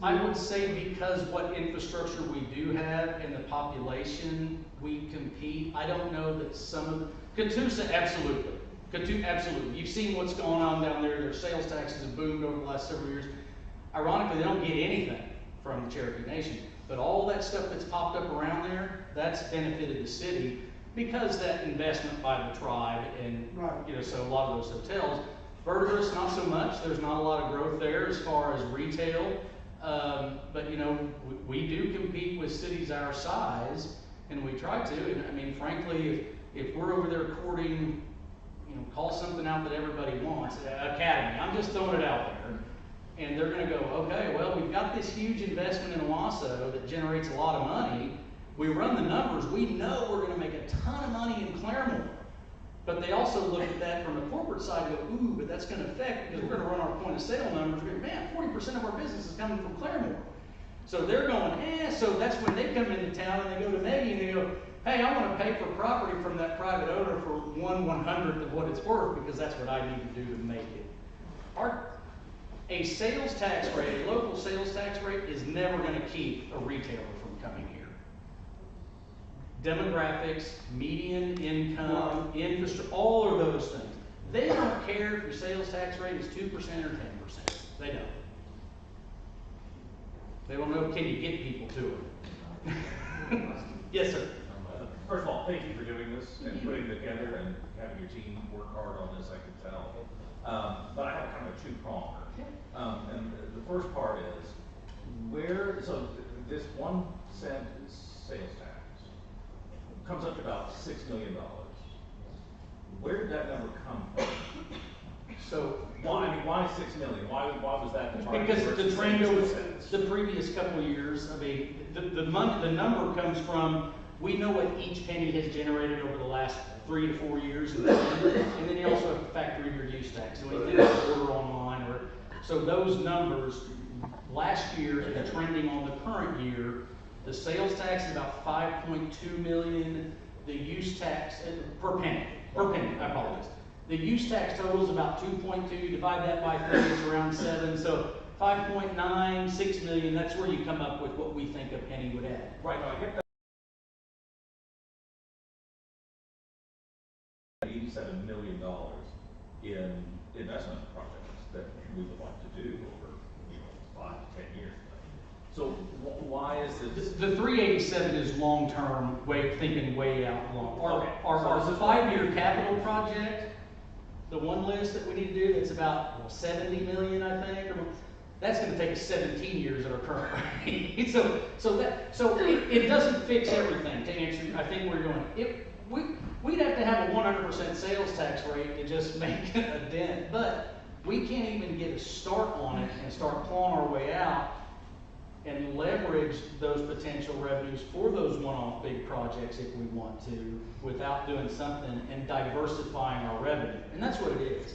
Speaker 1: I would say because what infrastructure we do have and the population we compete, I don't know that some of the, Catoosa, absolutely. Absolutely. You've seen what's going on down there. Their sales taxes have boomed over the last several years. Ironically, they don't get anything from the Cherokee Nation. But all that stuff that's popped up around there, that's benefited the city because that investment by the tribe and, so a lot of those hotels. Verdigris, not so much. There's not a lot of growth there as far as retail. But, we do compete with cities our size, and we try to. And, I mean, frankly, if we're over there courting, call something out that everybody wants, Academy, I'm just throwing it out there. And they're going to go, okay, well, we've got this huge investment in Owasso that generates a lot of money. We run the numbers. We know we're going to make a ton of money in Claremore. But they also look at that from the corporate side and go, ooh, but that's going to affect, because we're going to run our point of sale numbers. We're going, man, 40% of our business is coming from Claremore. So they're going, so that's when they come into town and they go to Maggie and they go, hey, I want to pay for property from that private owner for 1/100th of what it's worth, because that's what I need to do to make it. A sales tax rate, a local sales tax rate, is never going to keep a retailer from coming here. Demographics, median income, infrastructure, all of those things. They don't care if your sales tax rate is 2% or 10%. They don't. They want to know, can you get people to it? Yes, sir.
Speaker 10: First of all, thank you for doing this and putting it together and having your team work hard on this, I can tell. But I have kind of a two-pronged. And the first part is, so this 1 cent sales tax comes up to about $6 million. Where did that number come from?
Speaker 1: So
Speaker 10: why 6 million? Why was that the target?
Speaker 1: Because the
Speaker 10: versus
Speaker 1: trend over
Speaker 10: 2 cents?
Speaker 1: the previous couple of years, I mean, the number comes from, we know what each penny has generated over the last 3 to 4 years, and then you also have to factor in your use tax. So anything that's order online, so those numbers last year and the trending on the current year, the sales tax is about 5.2 million. The use tax per penny, I apologize. The use tax total is about 2.2. Divide that by 3, it's around 7. So 5.9, 6 million. That's where you come up with what we think a penny would add.
Speaker 10: Right. No, I get that. $87 million in investment projects that we would like to do over 5 to 10 years. So why is this?
Speaker 1: The 387 is long-term, thinking way out long. Our
Speaker 10: So
Speaker 1: 5-year capital project, the one list that we need to do, that's about 70 million, I think. That's going to take us 17 years at our current rate. so it doesn't fix everything. To answer, I think where you're going. We'd have to have a 100% sales tax rate to just make a dent, but we can't even get a start on it and start clawing our way out and leverage those potential revenues for those one-off big projects if we want to, without doing something and diversifying our revenue. And that's what it is.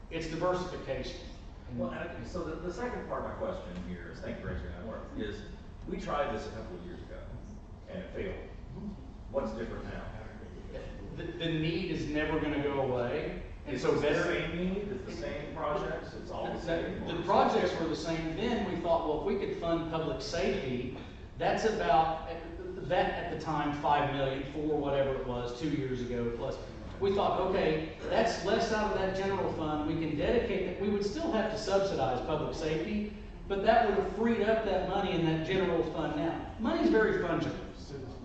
Speaker 1: It's diversification.
Speaker 10: Well, so the second part of my question here is, thank you for answering that one, is we tried this a couple of years ago and it failed. What's different now?
Speaker 1: The need is never going to go away. And so
Speaker 10: the same need, it's the same projects, it's all the same.
Speaker 1: The projects were the same then. We thought, well, if we could fund public safety, that's about, that at the time, 5 million for whatever it was 2 years ago plus. We thought, okay, that's less out of that general fund. We can dedicate that. We would still have to subsidize public safety, but that would have freed up that money in that general fund now. Money's very fungible.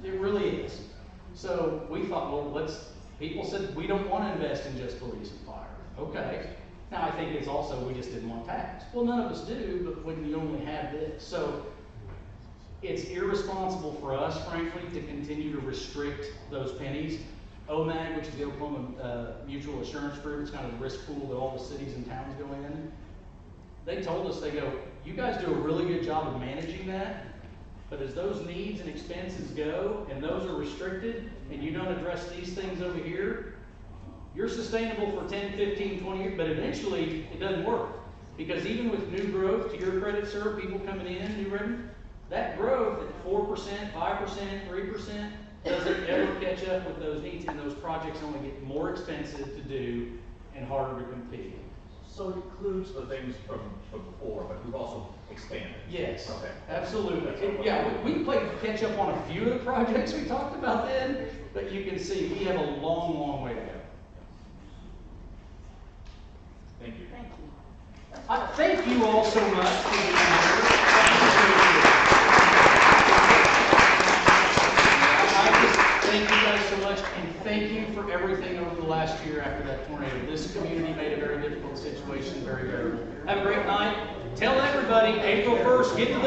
Speaker 1: It really is. So we thought, well, people said, we don't want to invest in just police and fire. Okay. Now I think it's also, we just didn't want tax. Well, none of us do, but when you only have this. So it's irresponsible for us, frankly, to continue to restrict those pennies. OMAG, which is the Oklahoma Mutual Assurance Group, it's kind of the risk pool that all the cities and towns go in. They told us, they go, you guys do a really good job of managing that, but as those needs and expenses go, and those are restricted, and you don't address these things over here, you're sustainable for 10, 15, 20 years, but eventually it doesn't work. Because even with new growth, to your credit, sir, people coming in, new revenue, that growth at 4%, 5%, 3%, doesn't ever catch up with those needs, and those projects only get more expensive to do and harder to compete.
Speaker 10: So it includes the things from before, but we've also expanded.
Speaker 1: Yes,
Speaker 10: okay,
Speaker 1: absolutely. We played catch up on a few of the projects we talked about then, but you can see we have a long, long way to go.
Speaker 10: Thank you.
Speaker 5: Thank you.
Speaker 1: Thank you all so much for being here. Thank you guys so much, and thank you for everything over the last year after that tornado. This community made a very difficult situation very bearable. Have a great night. Tell everybody, April 1st, get to the